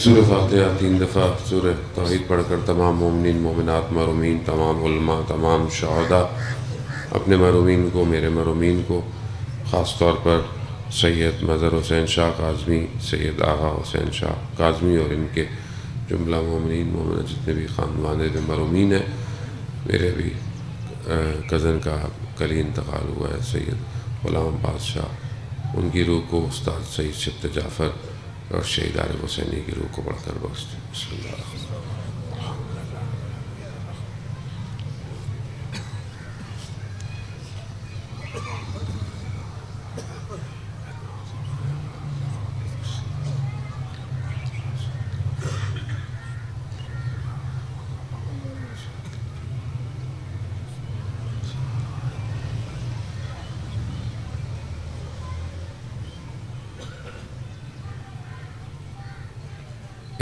سورہ فاتحہ 3 دفعہ سورہ توحید پڑھ کر تمام مومنین مومنات محرومین تمام علماء تمام شہداء اپنے محرومین کو میرے محرومین کو خاص طور پر سید مظہر حسین شاہ کاظمی سید آغا حسین شاہ کاظمی اور ان کے جملہ مومنین مومنہ جتنے بھی خاندان محرومین ہیں. میرے بھی کزن کا کل انتقال ہوا ہے سید غلام عباس شاہ، ان کی روح کو استاد سید شبت جعفر اور شہید عارف حسینی کی روح کو پڑھ کر بخش دیں. بسم اللہ الرحمن الرحیم.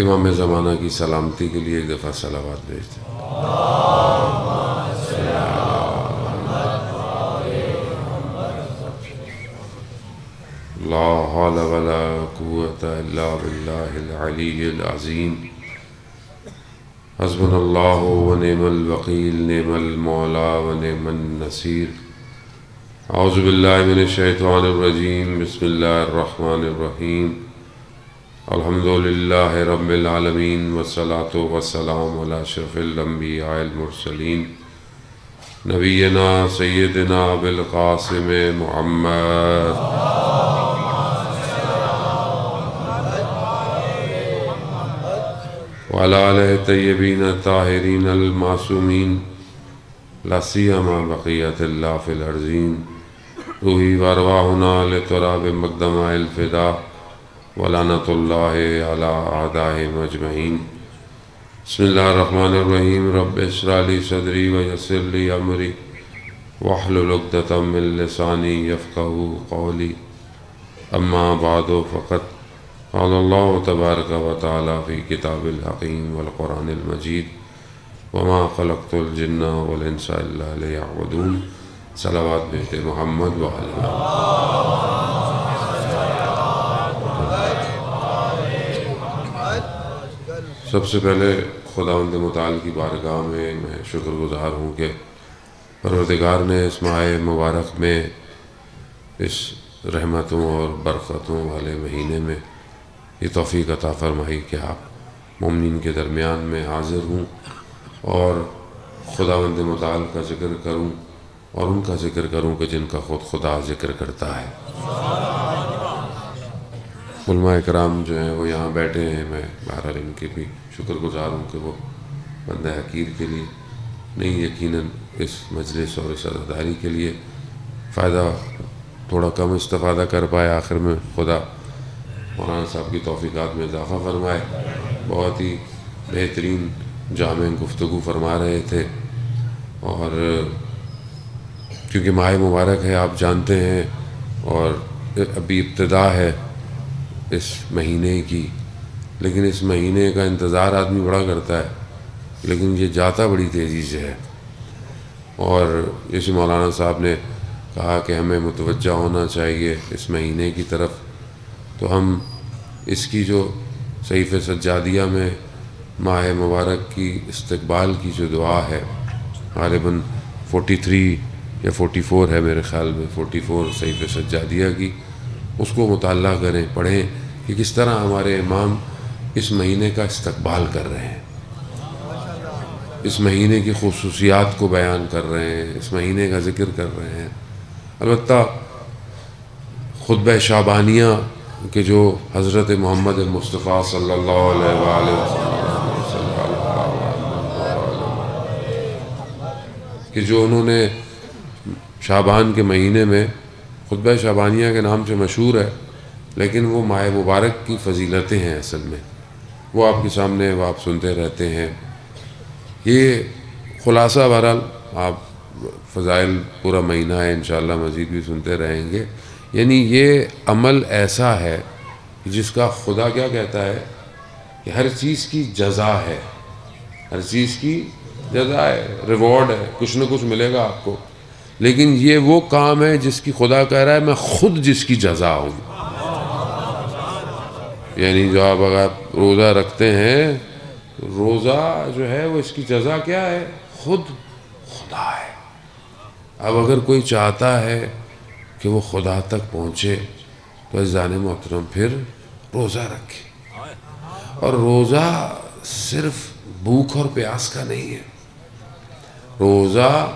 امام زمانہ کی سلامتی کے لیے ایک دفعہ صلوات بھیج دیں. لا حول ولا قوة الا باللہ العلی العظیم. حسبنا اللہ ونعم الوکیل نعم المولا ونعم النصیر. اعوذ باللہ من الشیطان الرجیم. بسم اللہ الرحمن الرحیم. الحمدللہ رب العالمین والصلاة والسلام علی اشرف الانبیاء المرسلین نبینا سیدنا بالقاسم محمد وعلی آلہ طیبین الطاہرین المعصومین لا سیما بقیت اللہ فی الارضین. روحی وارواحنا لتراب مقدمہ الفدا ولعنت اللہ علی اعدائہم اجمعین. بسم اللہ الرحمن الرحیم. رب اشرح لی صدری ویسر لی امری واحلل عقدۃ من لسانی یفقہوا قولی. اما بعد فقد قال اللہ تبارک و تعالی فی کتاب الحکیم والقرآن المجید وما خلقت الجن والانس الا لیعبدون. صلوات بھیجتے محمد وعلی. سب سے پہلے خداوند متعال کی بارگاہ میں شکر گزار ہوں کہ پروردگار نے اس ماہ مبارک میں اس رحمتوں اور برکتوں والے مہینے میں یہ توفیق عطا فرمائی کہ آپ مومنین کے درمیان میں حاضر ہوں اور خداوند متعال کا ذکر کروں اور ان کا ذکر کروں کہ جن کا خود خدا ذکر کرتا ہے. علماء اکرام جو ہیں وہ یہاں بیٹھے ہیں، میں بہرحال ان کے بھی شکر گزار ہوں کہ وہ بندہ حقیر کے لیے نہیں، یقیناً اس مجلس اور اس عزاداری کے لیے فائدہ تھوڑا کم استفادہ کر پائے. آخر میں خدا مولانا صاحب کی توفیقات میں اضافہ فرمائے. بہت ہی بہترین جامع گفتگو فرما رہے تھے اور کیونکہ ماہ مبارک ہے آپ جانتے ہیں اور ابھی ابتدا ہے اس مہینے کی، لیکن اس مہینے کا انتظار آدمی بڑا کرتا ہے لیکن یہ جاتا بڑی تیزی سے ہے. اور جیسے مولانا صاحب نے کہا کہ ہمیں متوجہ ہونا چاہیے اس مہینے کی طرف، تو ہم اس کی جو صحیفہ سجادیہ میں ماہ مبارک کی استقبال کی جو دعا ہے، غالباً 43 یا 44 ہے میرے خیال میں، 44 صحیفہ سجادیہ کی، اس کو مطالعہ کریں، پڑھیں کہ کس طرح ہمارے امام اس مہینے کا استقبال کر رہے ہیں، اس مہینے کی خصوصیات کو بیان کر رہے ہیں، اس مہینے کا ذکر کر رہے ہیں۔ البتہ خطبہ شعبانیہ کہ جو حضرت محمد مصطفیٰ صلی اللہ علیہ وآلہ وسلم کہ جو انہوں نے شعبان کے مہینے میں خطبہ شعبانیہ کے نام سے مشہور ہے، لیکن وہ ماہ مبارک کی فضیلتیں ہیں اصل میں، وہ آپ کے سامنے وہ آپ سنتے رہتے ہیں۔ یہ خلاصہ بہرحال آپ فضائل پورا مہینہ ہے، انشاءاللہ مزید بھی سنتے رہیں گے۔ یعنی یہ عمل ایسا ہے جس کا خدا کیا کہتا ہے کہ ہر چیز کی جزا ہے، ہر چیز کی جزا ہے، ریوارڈ ہے، کچھ نہ کچھ ملے گا آپ کو۔ لیکن یہ وہ کام ہے جس کی خدا کہہ رہا ہے میں خود جس کی جزا ہوں۔ یعنی جو آپ اگر روزہ رکھتے ہیں، روزہ جو ہے وہ اس کی جزا کیا ہے؟ خود خدا ہے۔ اب اگر کوئی چاہتا ہے کہ وہ خدا تک پہنچے تو عزیزان محترم پھر روزہ رکھے۔ اور روزہ صرف بھوک اور پیاس کا نہیں ہے۔ روزہ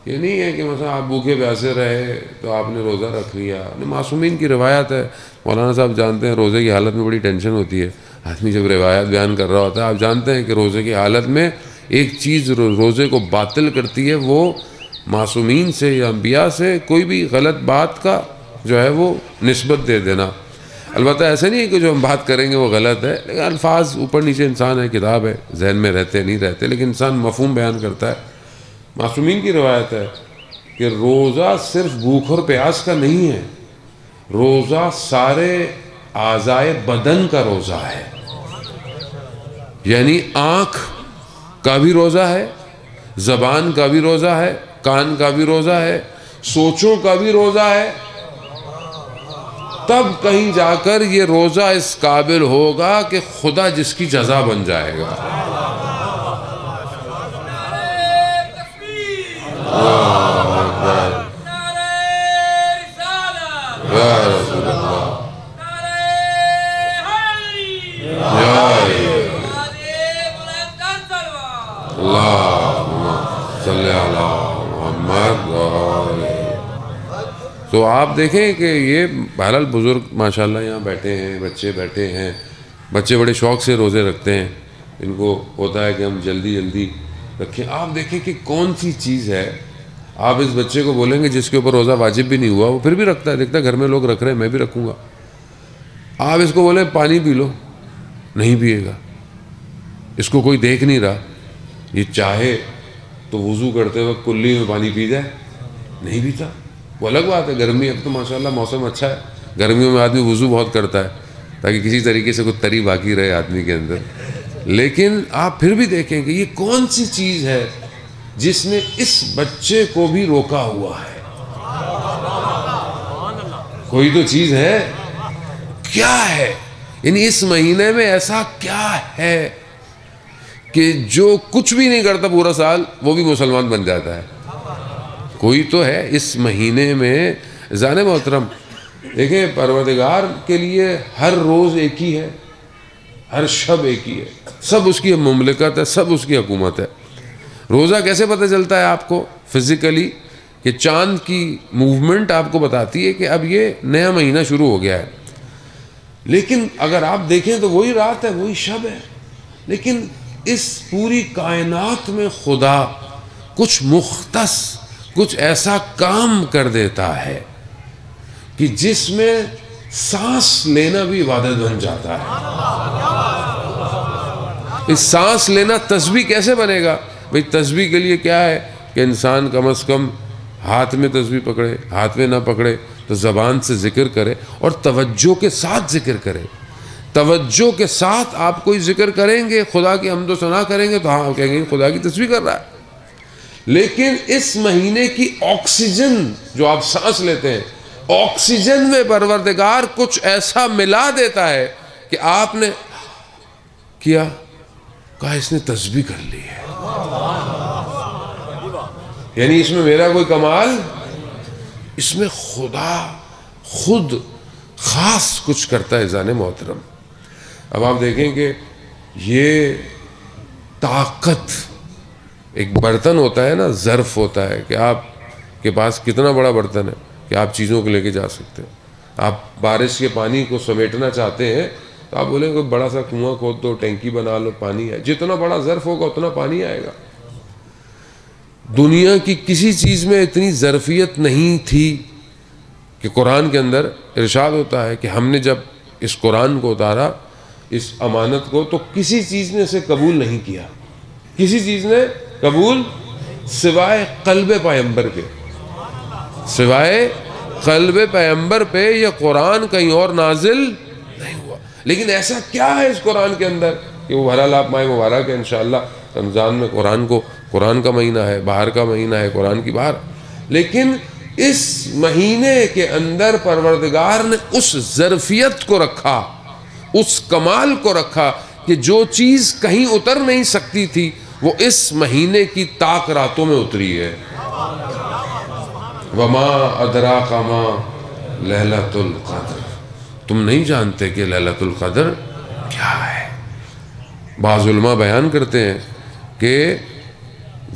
یہ نہیں ہے کہ مثلا آپ بھوکے پیاسے رہے تو آپ نے روزہ رکھ لیا۔ معصومین کی روایت ہے، مولانا صاحب جانتے ہیں روزے کی حالت میں بڑی ٹینشن ہوتی ہے، آدمی جب روایت بیان کر رہا ہوتا ہے۔ آپ جانتے ہیں کہ روزے کی حالت میں ایک چیز روزے کو باطل کرتی ہے، وہ معصومین سے یا انبیاء سے کوئی بھی غلط بات کا جو ہے وہ نسبت دے دینا۔ البتہ ایسا نہیں ہے کہ جو ہم بات کریں گے وہ غلط ہے، لیکن الفاظ اوپر نیچے انسان ہے، کتاب ہے، ذہن میں رہتے نہیں رہتے، لیکن انسان مفہوم بیان کرتا ہے۔ معصومین کی روایت ہے کہ روزہ صرف بھوک اور پیاس کا نہیں ہے، روزہ سارے اعضائے بدن کا روزہ ہے۔ یعنی آنکھ کا بھی روزہ ہے، زبان کا بھی روزہ ہے، کان کا بھی روزہ ہے، سوچوں کا بھی روزہ ہے۔ تب کہیں جا کر یہ روزہ اس قابل ہوگا کہ خدا جس کی جزا بن جائے گا۔ تو آپ دیکھیں کہ یہ بہرحال بزرگ ماشاءاللہ یہاں بیٹھے ہیں، بچے بیٹھے ہیں، بچے بڑے شوق سے روزے رکھتے ہیں، ان کو ہوتا ہے کہ ہم جلدی جلدی رکھیں۔ آپ دیکھیں کہ کون سی چیز ہے، آپ اس بچے کو بولیں گے جس کے اوپر روزہ واجب بھی نہیں ہوا، وہ پھر بھی رکھتا ہے، دیکھتا ہے گھر میں لوگ رکھ رہے ہیں میں بھی رکھوں گا۔ آپ اس کو بولیں پانی پی لو، نہیں پیے گا، اس کو کوئی دیکھ نہیں رہا، یہ چاہے تو وضو کرتے وقت کلی میں پانی پی جائے، نہیں پیتا۔ وہ الگ بات ہے، گرمی اب تو ماشاءاللہ موسم اچھا ہے، گرمیوں میں آدمی وضو بہت کرتا ہے تاکہ کسی طریقے سے کوئی تری باقی رہے آدمی کے اندر۔ لیکن آپ پھر بھی دیکھیں کہ یہ کون سی چیز ہے جس نے اس بچے کو بھی روکا ہوا ہے؟ کوئی تو چیز ہے، کیا ہے؟ یعنی اس مہینے میں ایسا کیا ہے کہ جو کچھ بھی نہیں کرتا پورا سال وہ بھی مسلمان بن جاتا ہے؟ کوئی تو ہے اس مہینے میں۔ عزیزان محترم دیکھیں، پروردگار کے لیے ہر روز ایک ہی ہے، ہر شب ایک ہی ہے، سب اس کی مملکت ہے، سب اس کی حکومت ہے۔ روزہ کیسے پتہ چلتا ہے آپ کو فزیکلی؟ کہ چاند کی موومنٹ آپ کو بتاتی ہے کہ اب یہ نیا مہینہ شروع ہو گیا ہے۔ لیکن اگر آپ دیکھیں تو وہی رات ہے، وہی شب ہے، لیکن اس پوری کائنات میں خدا کچھ مختص، کچھ ایسا کام کر دیتا ہے کہ جس میں سانس لینا بھی عبادت بن جاتا ہے۔ اس سانس لینا تسبیح کیسے بنے گا؟ بھئی تسبیح کے لیے کیا ہے کہ انسان کم از کم ہاتھ میں تسبیح پکڑے، ہاتھ میں نہ پکڑے تو زبان سے ذکر کرے اور توجہ کے ساتھ ذکر کرے۔ توجہ کے ساتھ آپ کوئی ذکر کریں گے، خدا کی حمد و ثنا کریں گے تو ہاں کہیں گے خدا کی تسبیح کر رہا ہے۔ لیکن اس مہینے کی آکسیجن جو آپ سانس لیتے ہیں، آکسیجن میں پروردگار کچھ ایسا ملا دیتا ہے کہ آپ نے کیا کہا اس نے تسبیح کر لی ہے۔ یعنی اس میں میرا کوئی کمال، اس میں خدا خود خاص کچھ کرتا ہے۔ عزیزان محترم اب آپ دیکھیں کہ یہ طاقت، ایک برتن ہوتا ہے نا، ظرف ہوتا ہے کہ آپ کے پاس کتنا بڑا برتن ہے کہ آپ چیزوں کو لے کے جا سکتے ہیں. آپ بارش کے پانی کو سمیٹنا چاہتے ہیں تو آپ بولیں کوئی بڑا سا کنواں کھود دو، ٹینکی بنا لو، پانی ہے. جتنا بڑا ظرف ہوگا اتنا پانی آئے گا. دنیا کی کسی چیز میں اتنی ظرفیت نہیں تھی کہ قرآن کے اندر ارشاد ہوتا ہے کہ ہم نے جب اس قرآن کو اتارا، اس امانت کو، تو کسی چیز نے اسے قبول نہیں کیا. کسی چیز نے قبول سوائے قلب پیغمبر کے، سوائے قلب پیغمبر پہ یہ قرآن کہیں اور نازل نہیں ہوا. لیکن ایسا کیا ہے اس قرآن کے اندر کہ وہ بہرحال آپ ماہ مبارک ہے انشاءاللہ رمضان میں قرآن کا مہینہ ہے، باہر کا مہینہ ہے، قرآن کی بہار، لیکن اس مہینے کے اندر پروردگار نے اس ظرفیت کو رکھا، اس کمال کو رکھا کہ جو چیز کہیں اتر نہیں سکتی تھی وہ اس مہینے کی طاق راتوں میں اتری ہے. وما ادراک ما لیلۃ القدر، تم نہیں جانتے کہ لیلۃ القدر کیا ہے. بعض علماء بیان کرتے ہیں کہ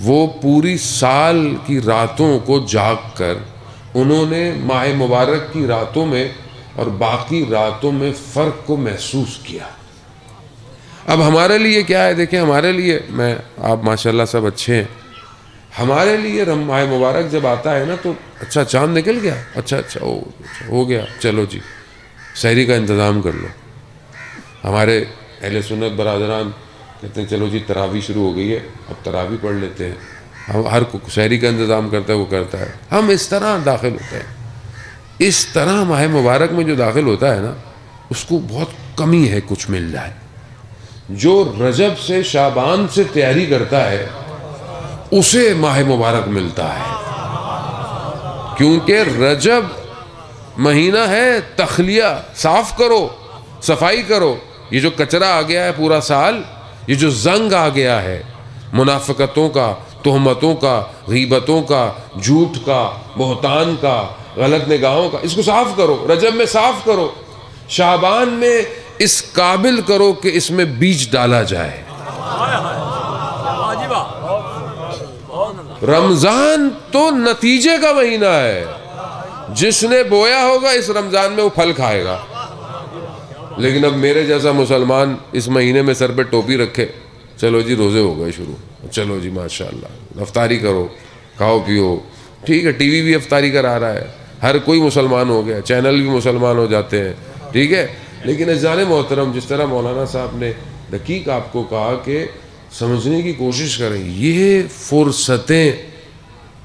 وہ پوری سال کی راتوں کو جاگ کر انہوں نے ماہ مبارک کی راتوں میں اور باقی راتوں میں فرق کو محسوس کیا. اب ہمارے لیے کیا ہے، دیکھیں ہمارے لیے، آپ ماشاءاللہ سب اچھے ہیں، ہمارے لیے ماہ مبارک جب آتا ہے نا تو اچھا چاند نکل گیا، اچھا ہو گیا، چلو جی سحری کا انتظام کر لو. ہمارے اہل سنت برادران کہتے ہیں چلو جی تراویح شروع ہو گئی ہے، اب تراویح پڑھ لیتے ہیں. ہم ہر سحری کا انتظام کرتا ہے وہ کرتا ہے. ہم اس طرح داخل ہوتے ہیں، اس طرح ماہ مبارک میں جو داخل ہوتا ہے نا اس کو بہت کمی ہے کچھ مل جائے. جو رجب سے شعبان سے تیاری کرتا ہے اسے ماہ مبارک ملتا ہے، کیونکہ رجب مہینہ ہے تخلیہ، صاف کرو، صفائی کرو. یہ جو کچرا آ گیا ہے پورا سال، یہ جو زنگ آ گیا ہے منافقتوں کا، تہمتوں کا، غیبتوں کا، جھوٹ کا، بہتان کا، غلط نگاہوں کا، اس کو صاف کرو. رجب میں صاف کرو، شعبان میں اس قابل کرو کہ اس میں بیج ڈالا جائے. رمضان تو نتیجے کا مہینہ ہے، جس نے بویا ہوگا اس رمضان میں وہ پھل کھائے گا. لیکن اب میرے جیسا مسلمان اس مہینے میں سر پہ ٹوپی رکھے، چلو جی روزے ہو گئے شروع، چلو جی ماشاءاللہ افطاری کرو، کھاؤ پیو، ٹھیک ہے. ٹی وی بھی افطاری کرا رہا ہے، ہر کوئی مسلمان ہو گیا، چینل بھی مسلمان ہو جاتے ہیں، ٹھیک ہے. لیکن عزیزان محترم، جس طرح مولانا صاحب نے دقیق آپ کو کہا کہ سمجھنے کی کوشش کریں، یہ فرصتیں،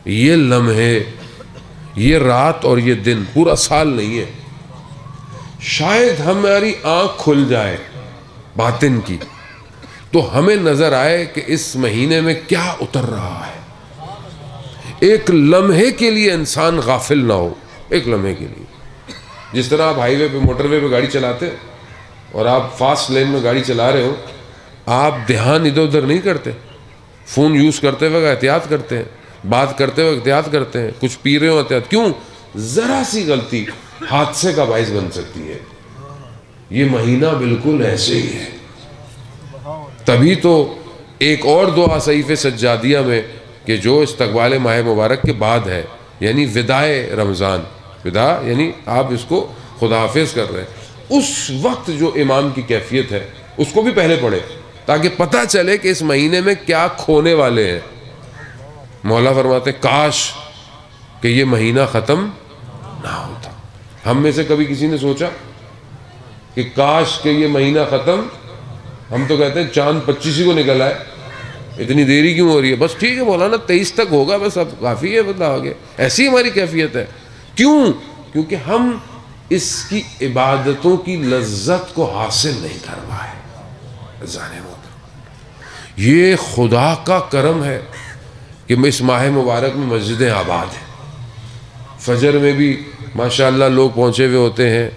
یہ لمحے، یہ رات اور یہ دن پورا سال نہیں ہے. شاید ہماری آنکھ کھل جائے باطن کی تو ہمیں نظر آئے کہ اس مہینے میں کیا اتر رہا ہے. ایک لمحے کے لیے انسان غافل نہ ہو، ایک لمحے کے لیے. جس طرح آپ ہائی وے پہ، موٹر وے پہ گاڑی چلاتے اور آپ فاسٹ لین میں گاڑی چلا رہے ہو، آپ دھیان ادھر ادھر نہیں کرتے. فون یوز کرتے وقت احتیاط کرتے ہیں، بات کرتے وقت احتیاط کرتے ہیں، کچھ پی رہے ہو احتیاط. کیوں؟ ذرا سی غلطی حادثے کا باعث بن سکتی ہے. یہ مہینہ بالکل ایسے ہی ہے. تبھی تو ایک اور دعا صحیفہ سجادیہ میں کہ جو استقبال ماہ مبارک کے بعد ہے، یعنی وداع رمضان، وداع یعنی آپ اس کو خدا حافظ کر رہے ہیں، اس وقت جو امام کی کیفیت ہے اس کو بھی پہلے پڑھے تاکہ پتہ چلے کہ اس مہینے میں کیا کھونے والے ہیں. مولا فرماتے ہیں کاش کہ یہ مہینہ ختم نہ ہوتا. ہم میں سے کبھی کسی نے سوچا کہ کاش کہ یہ مہینہ ختم؟ ہم تو کہتے ہیں چاند 25 کو نکل آئے، اتنی دیری کیوں ہو رہی ہے؟ بس ٹھیک ہے مولانا 23 تک ہوگا، بس اب کافی ہے، بتا آگے. ایسی ہماری کیفیت ہے. کیوں؟ کیونکہ ہم اس کی عبادتوں کی لذت کو حاصل نہیں کر پائے. یہ خدا کا کرم ہے کہ اس ماہ مبارک میں مسجدیں آباد ہیں. فجر میں بھی ماشاءاللہ لوگ پہنچے ہوئے ہوتے ہیں،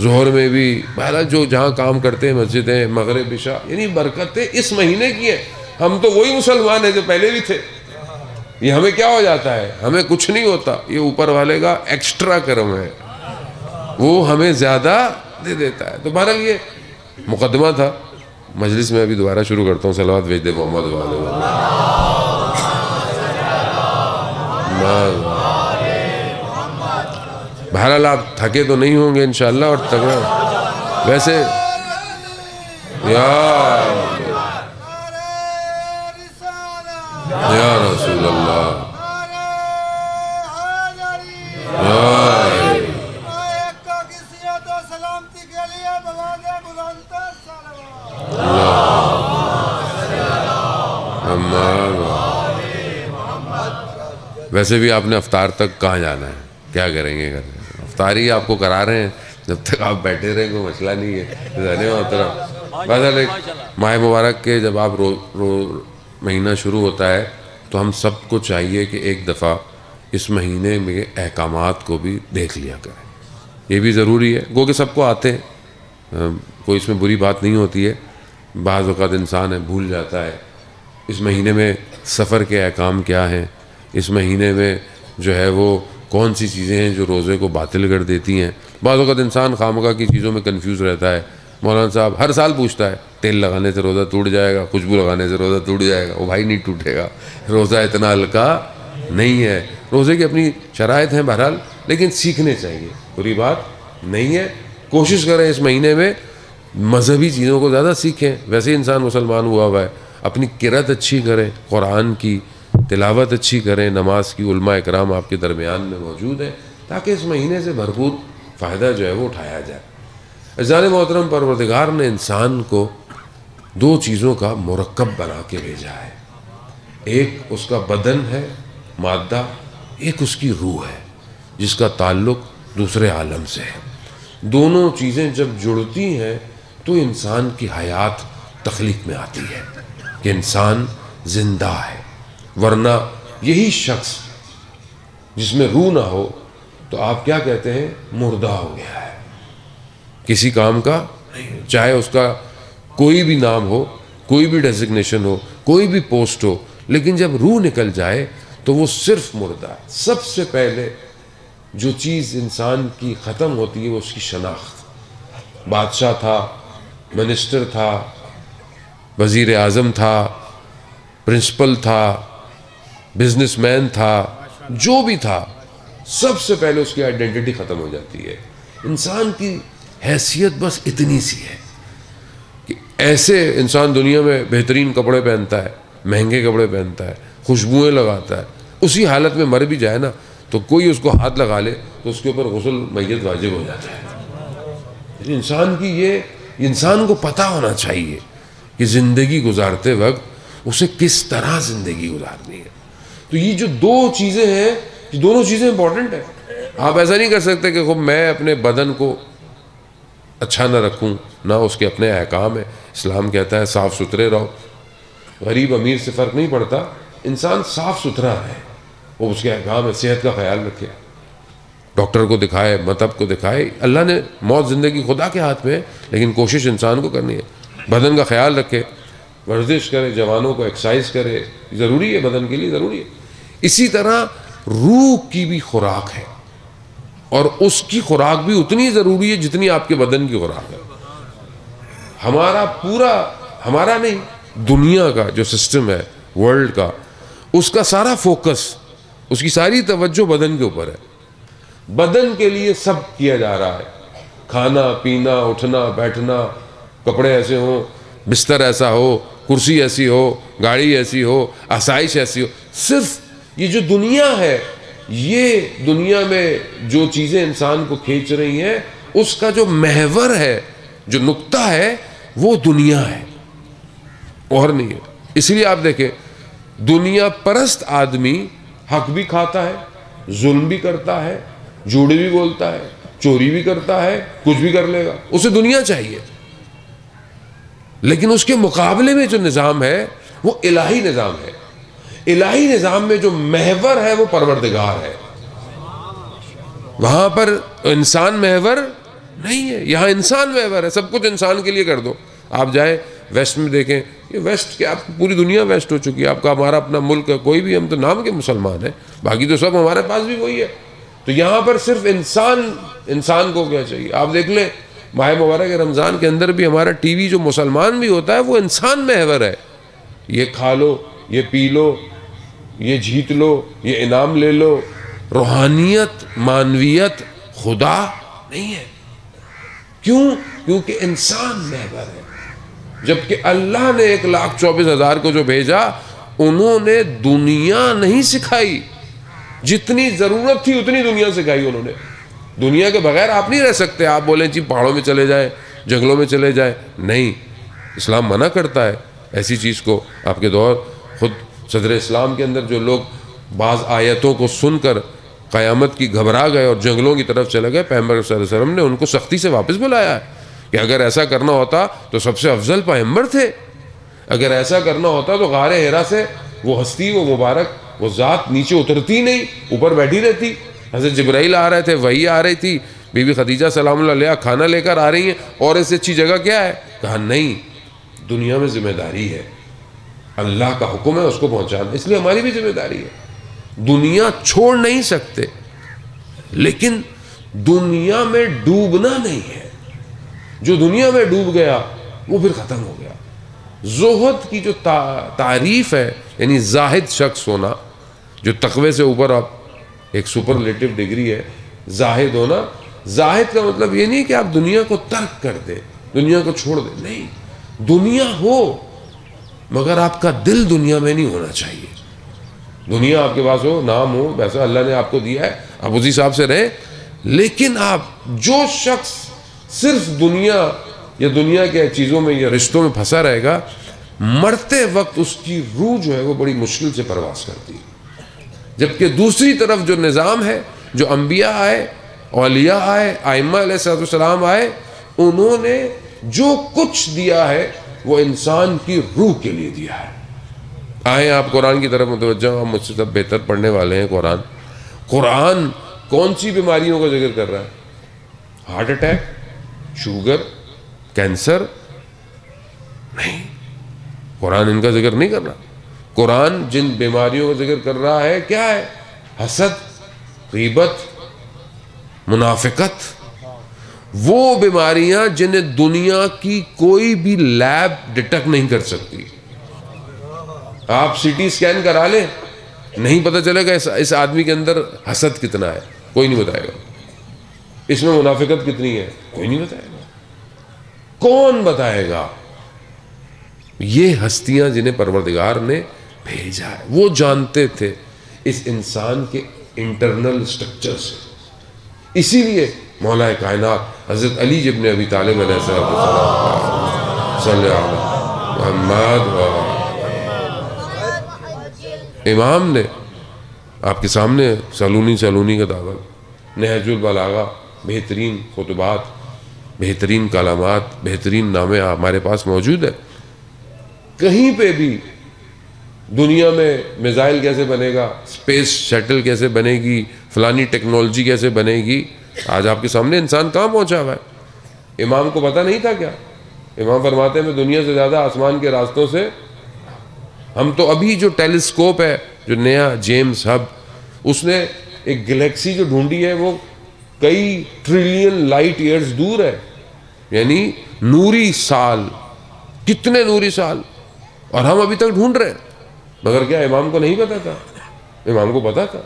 ظہر میں بھی، بہرحال جو جہاں کام کرتے ہیں مسجدیں، مغرب عشاء، یعنی برکتیں اس مہینے کی ہیں. ہم تو وہی مسلمان ہیں جو پہلے بھی تھے. یہ ہمیں کیا ہو جاتا ہے؟ ہمیں کچھ نہیں ہوتا. یہ اوپر والے کا ایکسٹرا کرم ہے، وہ ہمیں زیادہ دے دیتا ہے. تو بہرحال یہ مقدمہ تھا مجلس میں، ابھی دوبارہ شروع کرتا ہوں. صلوات بھیج دے محمد والے. بہرحال آپ تھکے تو نہیں ہوں گے انشاءاللہ، اور تگڑا ویسے یا رسول اللہ ویسے بھی آپ نے افطار تک کہاں جانا ہے، کیا کریں گے؟ افطار ہی آپ کو کرا رہے ہیں، جب تک آپ بیٹھے رہیں کوئی مسئلہ نہیں ہے. بہرحال ماہ مبارک کے جب آپ مہینہ شروع ہوتا ہے تو ہم سب کو چاہیے کہ ایک دفعہ اس مہینے میں احکامات کو بھی دیکھ لیا کریں. یہ بھی ضروری ہے، گو کہ سب کو آتے ہیں، کوئی اس میں بری بات نہیں ہوتی ہے. بعض اوقات انسان ہے بھول جاتا ہے اس مہینے میں سفر کے احکام کیا ہیں، اس مہینے میں جو ہے وہ کون سی چیزیں ہیں جو روزے کو باطل کر دیتی ہیں. بعض اوقات انسان خامخواہ کی چیزوں میں کنفیوز رہتا ہے. مولانا صاحب ہر سال پوچھتا ہے تیل لگانے سے روزہ ٹوٹ جائے گا، خوشبو لگانے سے روزہ ٹوٹ جائے گا. وہ بھائی نہیں ٹوٹے گا، روزہ اتنا ہلکا نہیں ہے. روزے کی اپنی شرائط ہیں بہرحال، لیکن سیکھنے چاہیے، بری بات نہیں ہے. کوشش کریں اس مہینے میں مذہبی چیزوں کو زیادہ سیکھیں. ویسے ہی انسان مسلمان ہوا ہے، اپنی قرأت اچھی کریں، قرآن کی تلاوت اچھی کریں، نماز کی علماء اکرام آپ کے درمیان میں موجود ہیں تاکہ اس مہینے سے بھرپور فائدہ جو ہے وہ اٹھایا جائے. عزیزان محترم، پروردگار نے انسان کو دو چیزوں کا مرکب بنا کے بھیجا ہے. ایک اس کا بدن ہے مادہ، ایک اس کی روح ہے جس کا تعلق دوسرے عالم سے ہے. دونوں چیزیں جب جڑتی ہیں تو انسان کی حیات تخلیق میں آتی ہے کہ انسان زندہ ہے. ورنہ یہی شخص جس میں روح نہ ہو تو آپ کیا کہتے ہیں؟ مردہ ہو گیا ہے، کسی کام کا، چاہے اس کا کوئی بھی نام ہو، کوئی بھی ڈیزگنیشن ہو، کوئی بھی پوسٹ ہو، لیکن جب روح نکل جائے تو وہ صرف مردہ ہے. سب سے پہلے جو چیز انسان کی ختم ہوتی ہے وہ اس کی شناخت. بادشاہ تھا، منسٹر تھا، وزیر اعظم تھا، پرنسپل تھا، بزنس مین تھا، جو بھی تھا، سب سے پہلے اس کی آئیڈینٹی ختم ہو جاتی ہے. انسان کی حیثیت بس اتنی سی ہے کہ ایسے انسان دنیا میں بہترین کپڑے پہنتا ہے، مہنگے کپڑے پہنتا ہے، خوشبوئیں لگاتا ہے، اسی حالت میں مر بھی جائے نا تو کوئی اس کو ہاتھ لگا لے تو اس کے اوپر غسل میت واجب ہو جاتا ہے. انسان کی یہ انسان کو پتہ ہونا چاہیے کہ زندگی گزارتے وقت اسے کس طرح زندگی گزارنی ہے. تو یہ جو دو چیزیں ہیں، یہ دونوں چیزیں امپورٹنٹ ہیں. آپ ایسا نہیں کر سکتے کہ خب میں اپنے بدن کو اچھا نہ رکھوں، نہ اس کے اپنے احکام ہیں. اسلام کہتا ہے صاف ستھرے رہو. غریب امیر سے فرق نہیں پڑتا، انسان صاف ستھرا رہے، وہ اس کے احکام ہے. صحت کا خیال رکھے، ڈاکٹر کو دکھائے، مطب کو دکھائے. اللہ نے موت زندگی خدا کے ہاتھ میں ہے، لیکن کوشش انسان کو کرنی ہے. بدن کا خیال رکھے، ورزش کرے، جوانوں کو ایکسرسائز کرے، ضروری ہے، بدن کے لیے ضروری ہے. اسی طرح روح کی بھی خوراک ہے، اور اس کی خوراک بھی اتنی ضروری ہے جتنی آپ کے بدن کی خوراک ہے. ہمارا پورا، ہمارا نہیں، دنیا کا جو سسٹم ہے ورلڈ کا، اس کا سارا فوکس، اس کی ساری توجہ بدن کے اوپر ہے. بدن کے لیے سب کیا جا رہا ہے، کھانا پینا، اٹھنا بیٹھنا، کپڑے ایسے ہوں، بستر ایسا ہو، کرسی ایسی ہو، گاڑی ایسی ہو، آسائش ایسی ہو. صرف یہ جو دنیا ہے، یہ دنیا میں جو چیزیں انسان کو کھینچ رہی ہیں، اس کا جو محور ہے، جو نقطہ ہے، وہ دنیا ہے اور نہیں ہے. اس لیے آپ دیکھیں دنیا پرست آدمی حق بھی کھاتا ہے، ظلم بھی کرتا ہے، جھوٹ بھی بولتا ہے، چوری بھی کرتا ہے، کچھ بھی کر لے گا، اسے دنیا چاہیے. لیکن اس کے مقابلے میں جو نظام ہے وہ الہی نظام ہے. الہی نظام میں جو محور ہے وہ پروردگار ہے. وہاں پر انسان محور نہیں ہے، یہاں انسان محور ہے. سب کچھ انسان کے لیے کر دو. آپ جائیں ویسٹ میں دیکھیں، یہ ویسٹ کیا، پوری دنیا ویسٹ ہو چکی ہے. آپ کا ہمارا اپنا ملک ہے، کوئی بھی، ہم تو نام کے مسلمان ہیں، باقی تو سب ہمارے پاس بھی وہی ہے. تو یہاں پر صرف انسان کو کیا چاہیے. آپ دیکھ لیں ماہ مبارک رمضان کے اندر بھی ہمارا ٹی وی جو مسلمان بھی ہوتا ہے وہ انسان محور ہے. یہ کھا لو، یہ پی لو، یہ جیت لو، یہ انعام لے لو. روحانیت، معنویت خدا نہیں ہے. کیوں؟ کیونکہ انسان محور ہے. جبکہ اللہ نے 1,24,000 کو جو بھیجا، انہوں نے دنیا نہیں سکھائی. جتنی ضرورت تھی اتنی دنیا سکھائی انہوں نے. دنیا کے بغیر آپ نہیں رہ سکتے. آپ بولیں جی پہاڑوں میں چلے جائیں، جنگلوں میں چلے جائیں، نہیں. اسلام منع کرتا ہے ایسی چیز کو. آپ کے دور خود صدر اسلام کے اندر جو لوگ بعض آیتوں کو سن کر قیامت کی گھبرا گئے اور جنگلوں کی طرف چلے گئے، پیغمبر صلی اللہ علیہ وسلم نے ان کو سختی سے واپس بلایا ہے کہ اگر ایسا کرنا ہوتا تو سب سے افضل پیغمبر تھے. اگر ایسا کرنا ہوتا تو غار حرا سے وہ ہستی، وہ مبارک، وہ ذات نیچے اترتی نہیں، اوپر بیٹھی رہتی. حضرت جبرائیل آ رہے تھے، وحی آ رہی تھی، بی بی خدیجہ سلام اللہ علیہ کھانا لے کر آ رہی ہیں، اور اس سے اچھی جگہ کیا ہے؟ کہا نہیں، دنیا میں ذمہ داری ہے، اللہ کا حکم ہے اس کو پہنچانا. اس لیے ہماری بھی ذمہ داری ہے. دنیا چھوڑ نہیں سکتے، لیکن دنیا میں ڈوبنا نہیں ہے. جو دنیا میں ڈوب گیا وہ پھر ختم ہو گیا. زہد کی جو تعریف ہے، یعنی زاہد شخص ہونا، جو تقوی سے اوپر آپ ایک سپرلیٹو ڈگری ہے زاہد ہونا. زاہد کا مطلب یہ نہیں کہ آپ دنیا کو ترک کر دیں، دنیا کو چھوڑ دیں. نہیں، دنیا ہو مگر آپ کا دل دنیا میں نہیں ہونا چاہیے. دنیا آپ کے پاس ہو، نام ہو، پیسہ اللہ نے آپ کو دیا ہے، آپ اسی حساب سے رہیں. لیکن آپ جو شخص صرف دنیا یا دنیا کے چیزوں میں یا رشتوں میں پھنسا رہے گا، مرتے وقت اس کی روح جو ہے وہ بڑی مشکل سے پرواز کرتی ہے. جبکہ دوسری طرف جو نظام ہے، جو انبیاء آئے، اولیاء آئے، ائمہ علیہ السلام آئے، انہوں نے جو کچھ دیا ہے وہ انسان کی روح کے لیے دیا ہے. آئیں آپ قرآن کی طرف متوجہ ہوں. مجھ سے سب بہتر پڑھنے والے ہیں. قرآن کون سی بیماریوں کا ذکر کر رہا ہے؟ Heart attack, sugar, cancer? نہیں، قرآن ان کا ذکر نہیں کر رہا. قرآن جن بیماریوں کا ذکر کر رہا ہے کیا ہے؟ حسد، غیبت، منافقت. وہ بیماریاں جنہیں دنیا کی کوئی بھی لیب ڈیٹیکٹ نہیں کر سکتی. آپ سی ٹی اسکین کرا لیں، نہیں پتہ چلے گا اس آدمی کے اندر حسد کتنا ہے، کوئی نہیں بتائے گا. اس میں منافقت کتنی ہے، کوئی نہیں بتائے گا. کون بتائے گا؟ یہ ہستیاں جنہیں پروردگار نے بھیجا ہے، وہ جانتے تھے اس انسان کے انٹرنل سٹرکچر سے. اسی لیے مولا کائنات حضرت علی ابن ابی طالب علیہ السلام صلی اللہ علیہ محمد امام نے آپ کے سامنے سالونی کا دعوت، نہج البلاغہ، بہترین خطبات، بہترین کلمات، بہترین نامے ہمارے پاس موجود ہے. کہیں پہ بھی دنیا میں میزائل کیسے بنے گا، اسپیس شٹل کیسے بنے گی، فلانی ٹیکنالوجی کیسے بنے گی، آج آپ کے سامنے انسان کہاں پہنچا ہوا ہے. امام کو پتہ نہیں تھا کیا؟ امام فرماتے ہیں میں دنیا سے زیادہ آسمان کے راستوں سے، ہم تو ابھی جو ٹیلیسکوپ ہے، جو نیا جیمز ہب، اس نے ایک گلیکسی جو ڈھونڈی ہے وہ کئی ٹریلین لائٹ ایئرز دور ہے، یعنی نوری سال، کتنے نوری سال، اور ہم ابھی تک ڈھونڈ رہے ہیں. مگر کیا امام کو نہیں پتا تھا؟ امام کو پتا تھا،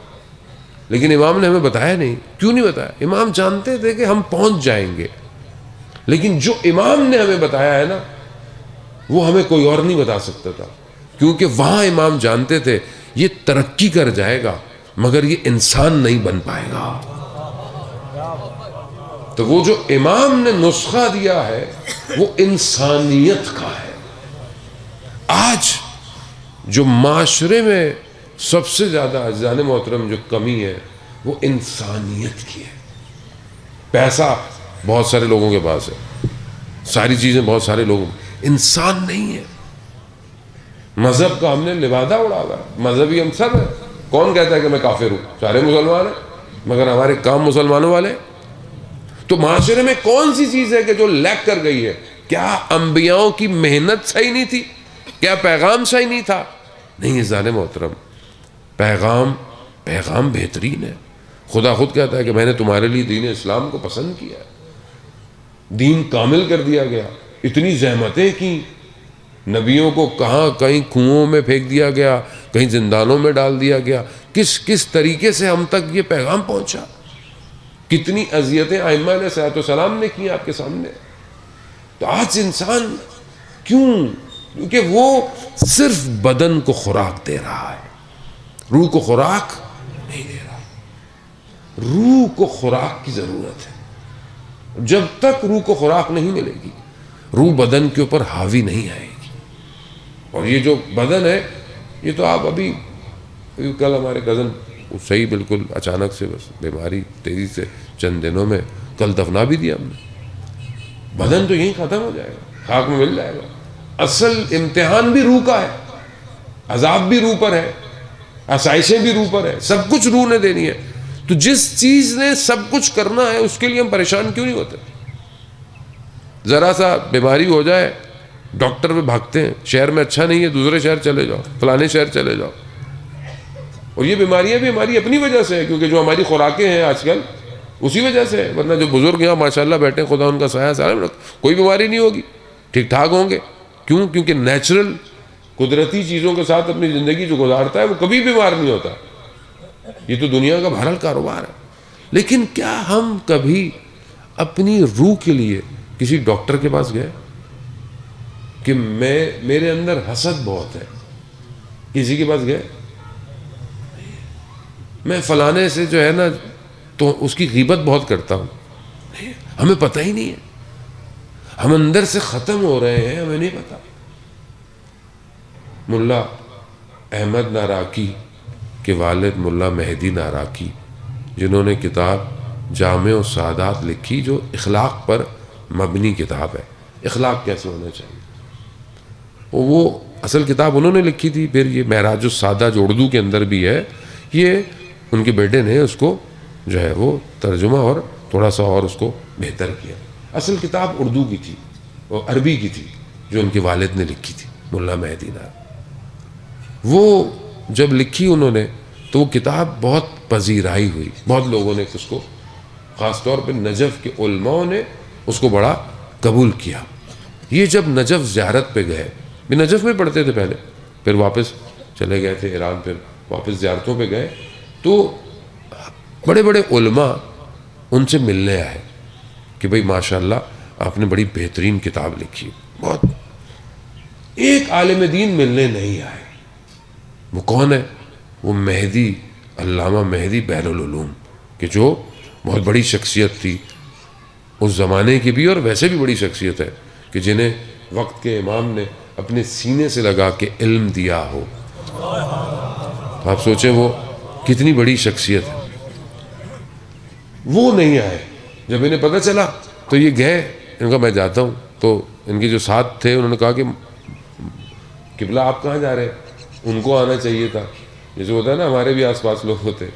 لیکن امام نے ہمیں بتایا نہیں. کیوں نہیں بتایا؟ امام جانتے تھے کہ ہم پہنچ جائیں گے، لیکن جو امام نے ہمیں بتایا ہے نا، وہ ہمیں کوئی اور نہیں بتا سکتا تھا. کیونکہ وہاں امام جانتے تھے یہ ترقی کر جائے گا مگر یہ انسان نہیں بن پائے گا. تو وہ جو امام نے نسخہ دیا ہے وہ انسانیت کا ہے. آج جو معاشرے میں سب سے زیادہ عزیزان محترم جو کمی ہے وہ انسانیت کی ہے. پیسہ بہت سارے لوگوں کے پاس ہے، ساری چیزیں بہت سارے لوگوں، انسان نہیں ہے. مذہب کا ہم نے لبادہ اڑا ہوا ہے، مذہبی ہم سب ہیں. کون کہتا ہے کہ میں کافر ہوں؟ سارے مسلمان ہیں مگر ہمارے کام مسلمانوں والے. تو معاشرے میں کون سی چیز ہے کہ جو لیک کر گئی ہے؟ کیا انبیاؤں کی محنت صحیح نہیں تھی؟ کیا پیغام صحیح نہیں تھا؟ نہیں عزیزان محترم، پیغام بہترین ہے. خدا خود کہتا ہے کہ میں نے تمہارے لیے دین اسلام کو پسند کیا ہے. دین کامل کر دیا گیا، اتنی زحمتیں کی، نبیوں کو کہاں کہیں کنوؤں میں پھینک دیا گیا، کہیں زندانوں میں ڈال دیا گیا، کس طریقے سے ہم تک یہ پیغام پہنچا، کتنی اذیتیں ائمہ علیہ الصلوۃ والسلام نے کی آپ کے سامنے۔ تو آج انسان کیوں؟ کیونکہ وہ صرف بدن کو خوراک دے رہا ہے، روح کو خوراک نہیں دے رہا۔ روح کو خوراک کی ضرورت ہے، جب تک روح کو خوراک نہیں ملے گی روح بدن کے اوپر حاوی نہیں آئے گی۔ اور یہ جو بدن ہے یہ تو آپ ابھی کل ہمارے کزن صحیح بالکل اچانک سے بس بیماری تیزی سے چند دنوں میں کل دفنا بھی دیا ہم نے۔ بدن تو یہیں ختم ہو جائے گا، خاک میں مل جائے گا۔ اصل امتحان بھی روح کا ہے، عذاب بھی روح پر ہے، آسائشیں بھی روح پر ہے، سب کچھ روح نے دینی ہے۔ تو جس چیز نے سب کچھ کرنا ہے اس کے لیے ہم پریشان کیوں نہیں ہوتے؟ ذرا سا بیماری ہو جائے ڈاکٹر پہ بھاگتے ہیں، شہر میں اچھا نہیں ہے دوسرے شہر چلے جاؤ، فلانے شہر چلے جاؤ۔ اور یہ بیماریاں بھی ہماری اپنی وجہ سے ہیں، کیونکہ جو ہماری خوراکیں ہیں آج کل اسی وجہ سے ہے، ورنہ جو بزرگ یہاں ماشاءاللہ بیٹھے ہیں، خدا ان کا سایہ سلام رکھے، کوئی بیماری نہیں ہوگی، ٹھیک ٹھاک ہوں گے۔ کیوں؟ کیونکہ نیچرل قدرتی چیزوں کے ساتھ اپنی زندگی جو گزارتا ہے وہ کبھی بیمار نہیں ہوتا۔ یہ تو دنیا کا بہرحال کاروبار ہے۔ لیکن کیا ہم کبھی اپنی روح کے لیے کسی ڈاکٹر کے پاس گئے کہ میرے اندر حسد بہت ہے، کسی کے پاس گئے میں فلانے سے جو ہے نا تو اس کی غیبت بہت کرتا ہوں؟ ہمیں پتہ ہی نہیں ہے، ہم اندر سے ختم ہو رہے ہیں، ہمیں نہیں پتا۔ ملا احمد ناراکی کے والد ملا مہدی ناراکی، جنہوں نے کتاب جامع السعادات لکھی جو اخلاق پر مبنی کتاب ہے، اخلاق کیسے ہونا چاہیے، وہ اصل کتاب انہوں نے لکھی تھی۔ پھر یہ معراج السعادہ جو اردو کے اندر بھی ہے، یہ ان کے بیٹے نے اس کو جو ہے وہ ترجمہ اور تھوڑا سا اور اس کو بہتر کیا۔ اصل کتاب اردو کی تھی اور عربی کی تھی جو ان کے والد نے لکھی تھی ملا مہدی ناراکی۔ وہ جب لکھی انہوں نے تو وہ کتاب بہت پذیرائی ہوئی، بہت لوگوں نے اس کو، خاص طور پہ نجف کے علماء نے اس کو بڑا قبول کیا۔ یہ جب نجف زیارت پہ گئے، بھی نجف میں پڑھتے تھے پہلے، پھر واپس چلے گئے تھے ایران، پھر واپس زیارتوں پہ گئے تو بڑے بڑے علماء ان سے ملنے آئے کہ بھئی ماشاءاللہ آپ نے بڑی بہترین کتاب لکھی۔ بہت ایک عالم دین ملنے نہیں آئے۔ وہ کون ہے؟ وہ مہدی، علامہ مہدی بحر العلوم، کہ جو بہت بڑی شخصیت تھی اس زمانے کی بھی اور ویسے بھی بڑی شخصیت ہے، کہ جنہیں وقت کے امام نے اپنے سینے سے لگا کے علم دیا ہو۔ آپ سوچیں وہ کتنی بڑی شخصیت ہے۔ وہ نہیں آئے۔ جب انہیں پتہ چلا تو یہ گئے، ان کا میں جاتا ہوں، تو ان کے جو ساتھ تھے انہوں نے کہا کہ قبلہ آپ کہاں جا رہے ہیں؟ ان کو آنا چاہیے تھا، جیسے ہوتا ہے نا ہمارے بھی آس پاس لوگ ہوتے،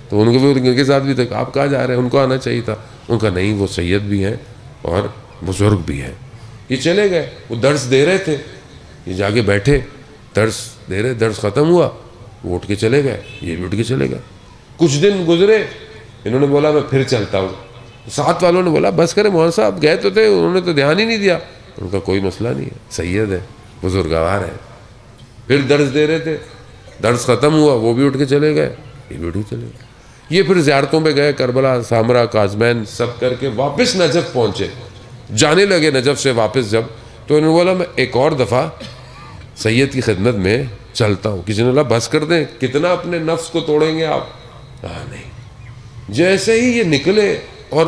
تو ان کو بھی ان کے ساتھ بھی تھے، آپ کہاں جا رہے ہیں؟ ان کو آنا چاہیے تھا۔ ان کا نہیں، وہ سید بھی ہیں اور بزرگ بھی ہیں۔ یہ چلے گئے، وہ درس دے رہے تھے، یہ جا کے بیٹھے درس دے رہے، درس ختم ہوا وہ اٹھ کے چلے گئے، یہ بھی اٹھ کے چلے گئے۔ کچھ دن گزرے، انہوں نے بولا میں پھر چلتا ہوں۔ ساتھ والوں نے بولا بس کرے مولانا صاحب، گئے تو تھے، انہوں نے تو دھیان ہی نہیں دیا۔ ان کا کوئی مسئلہ نہیں ہے، سید ہے، بزرگوار ہے۔ پھر درس دے رہے تھے، درس ختم ہوا وہ بھی اٹھ کے چلے گئے، یہ بھی اٹھ کے چلے گئے۔ یہ پھر زیارتوں پہ گئے، کربلا، سامرا، کاظمین سب کر کے واپس نجف پہنچے۔ جانے لگے نجف سے واپس جب، تو انہوں نے بولا میں ایک اور دفعہ سید کی خدمت میں چلتا ہوں۔ کسی نے بولا بس کر دیں، کتنا اپنے نفس کو توڑیں گے آپ؟ کہا نہیں۔ جیسے ہی یہ نکلے اور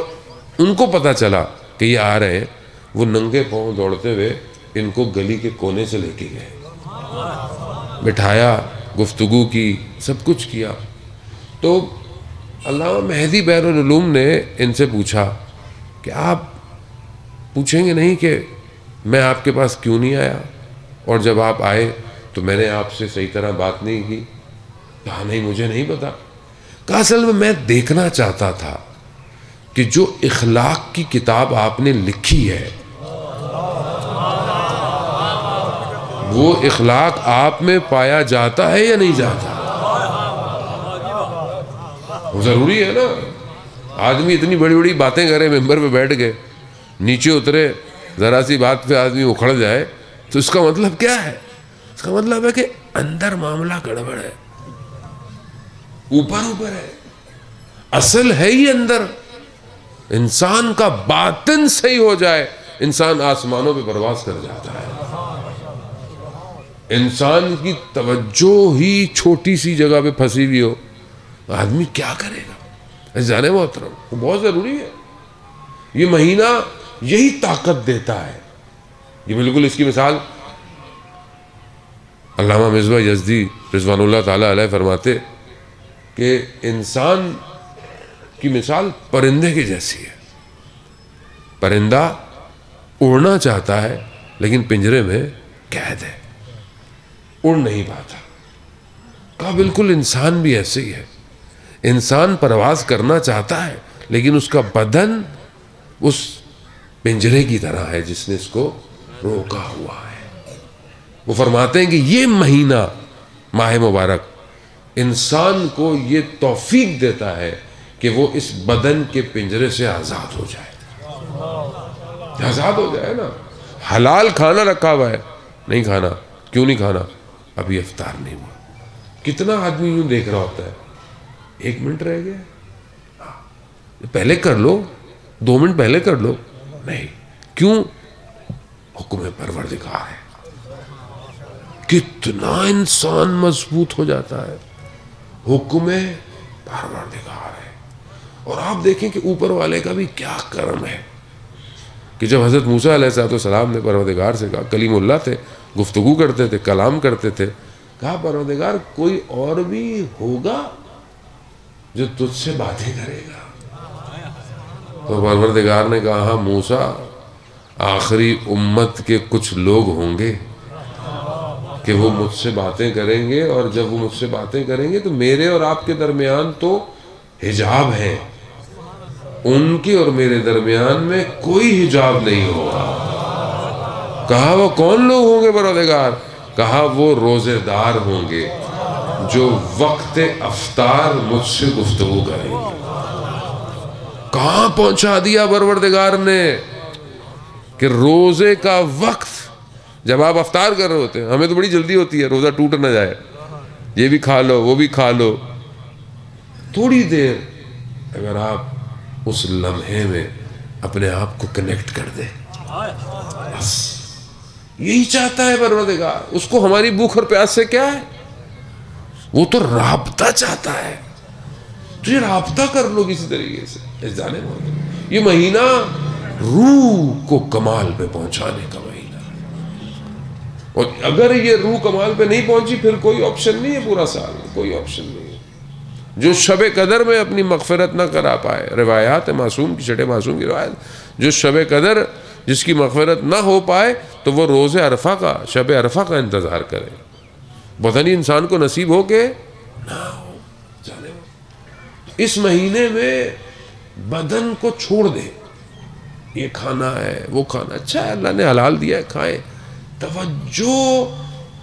ان کو پتہ چلا کہ یہ آ رہے ہیں، وہ ننگے پاؤں دوڑتے ہوئے ان کو گلی کے کونے سے لے کے گئے، بٹھایا، گفتگو کی، سب کچھ کیا۔ تو علامہ مہدی بحر العلوم نے ان سے پوچھا کہ آپ پوچھیں گے نہیں کہ میں آپ کے پاس کیوں نہیں آیا، اور جب آپ آئے تو میں نے آپ سے صحیح طرح بات نہیں کی؟ کہا نہیں مجھے نہیں پتا۔ کہا اصل میں دیکھنا چاہتا تھا کہ جو اخلاق کی کتاب آپ نے لکھی ہے وہ اخلاق آپ میں پایا جاتا ہے یا نہیں جاتا؟ وہ ضروری ہے نا۔ آدمی اتنی بڑی بڑی باتیں کرے، ممبر پہ بیٹھ گئے، نیچے اترے ذرا سی بات پہ آدمی اکھڑ جائے تو اس کا مطلب کیا ہے؟ اس کا مطلب ہے کہ اندر معاملہ گڑبڑ ہے، اوپر ہے، اصل ہے ہی اندر۔ انسان کا باطن صحیح ہو جائے انسان آسمانوں پہ پرواز کر جاتا ہے۔ انسان کی توجہ ہی چھوٹی سی جگہ پہ پھنسی ہوئی ہو، آدمی کیا کرے گا؟ جانے محترم، وہ بہت ضروری ہے۔ یہ مہینہ یہی طاقت دیتا ہے۔ یہ بالکل اس کی مثال علامہ مصباح یزدی رضوان اللہ تعالیٰ علیہ فرماتے کہ انسان کی مثال پرندے کی جیسی ہے۔ پرندہ اڑنا چاہتا ہے لیکن پنجرے میں قید ہے، اڑ نہیں پاتا۔ کہا بالکل انسان بھی ایسے ہی ہے، انسان پرواز کرنا چاہتا ہے لیکن اس کا بدن اس پنجرے کی طرح ہے جس نے اس کو روکا ہوا ہے۔ وہ فرماتے ہیں کہ یہ مہینہ ماہ مبارک انسان کو یہ توفیق دیتا ہے کہ وہ اس بدن کے پنجرے سے آزاد ہو جائے، آزاد ہو جائے نا۔ حلال کھانا رکھا ہوا ہے، نہیں کھانا۔ کیوں نہیں کھانا؟ ابھی افطار نہیں ہوا۔ کتنا آدمی یوں دیکھ رہا ہوتا ہے، 1 منٹ رہ گیا، پہلے کر لو، 2 منٹ پہلے کر لو۔ نہیں، کیوں؟ حکم پروردگار ہے۔ کتنا انسان مضبوط ہو جاتا ہے، حکم پروردگار ہے۔ اور آپ دیکھیں کہ اوپر والے کا بھی کیا کرم ہے کہ جب حضرت موسیٰ علیہ السلام نے پروردگار سے کہا، کلیم اللہ تھے، گفتگو کرتے تھے، کلام کرتے تھے، کہا پروردگار کوئی اور بھی ہوگا جو تجھ سے باتیں کرے گا؟ تو پروردگار نے کہا ہاں موسیٰ، آخری امت کے کچھ لوگ ہوں گے کہ وہ مجھ سے باتیں کریں گے، اور جب وہ مجھ سے باتیں کریں گے تو میرے اور آپ کے درمیان تو حجاب ہے، ان کے اور میرے درمیان میں کوئی حجاب نہیں ہوگا۔ کہا وہ کون لوگ ہوں گے پروردگار؟ کہا وہ روزے دار ہوں گے جو وقت افطار مجھ سے گفتگو کریں گے۔ کہاں پہنچا دیا پروردگار نے کہ روزے کا وقت جب آپ افطار کر رہے ہوتے ہیں، ہمیں تو بڑی جلدی ہوتی ہے روزہ ٹوٹ نہ جائے، یہ بھی کھا لو وہ بھی کھا لو۔ تھوڑی دیر اگر آپ اس لمحے میں اپنے آپ کو کنیکٹ کر دیں، بس یہی چاہتا ہے پروردگار۔ اس کو ہماری بھوک اور پیاس سے کیا ہے؟ وہ تو رابطہ چاہتا ہے، تو یہ رابطہ کر لو کسی طریقے سے۔ یہ مہینہ روح کو کمال پہ پہنچانے کا مہینہ ہے، اور اگر یہ روح کمال پہ نہیں پہنچی پھر کوئی آپشن نہیں ہے، پورا سال کوئی آپشن نہیں ہے۔ جو شب قدر میں اپنی مغفرت نہ کرا پائے، روایات معصوم کی، چھٹے معصوم کی روایت، جو شب قدر جس کی مغفرت نہ ہو پائے تو وہ روز عرفہ کا، شب عرفہ کا انتظار کرے۔ پتہ نہیں انسان کو نصیب ہو کہ نہ ہو، جانے ہو۔ اس مہینے میں بدن کو چھوڑ دے، یہ کھانا ہے وہ کھانا، اچھا ہے اللہ نے حلال دیا ہے کھائیں، توجہ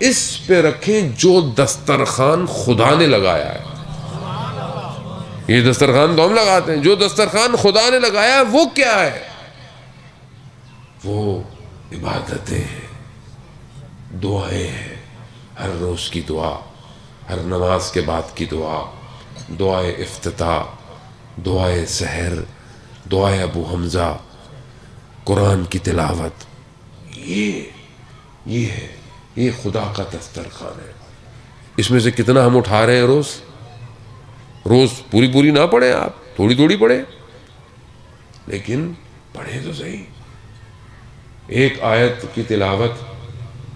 اس پہ رکھیں جو دسترخوان خدا نے لگایا ہے۔ یہ دسترخوان تو ہم لگاتے ہیں، جو دسترخوان خدا نے لگایا ہے وہ کیا ہے؟ وہ عبادتیں ہیں، دعائیں ہیں، ہر روز کی دعا، ہر نماز کے بعد کی دعا، دعائے افتتاح، دعائے سحر، دعائے ابو حمزہ، قرآن کی تلاوت، یہ ہے، یہ خدا کا دسترخوان ہے۔ اس میں سے کتنا ہم اٹھا رہے ہیں روز؟ روز پوری نہ پڑھیں آپ، تھوڑی پڑھیں، لیکن پڑھیں تو صحیح۔ ایک آیت کی تلاوت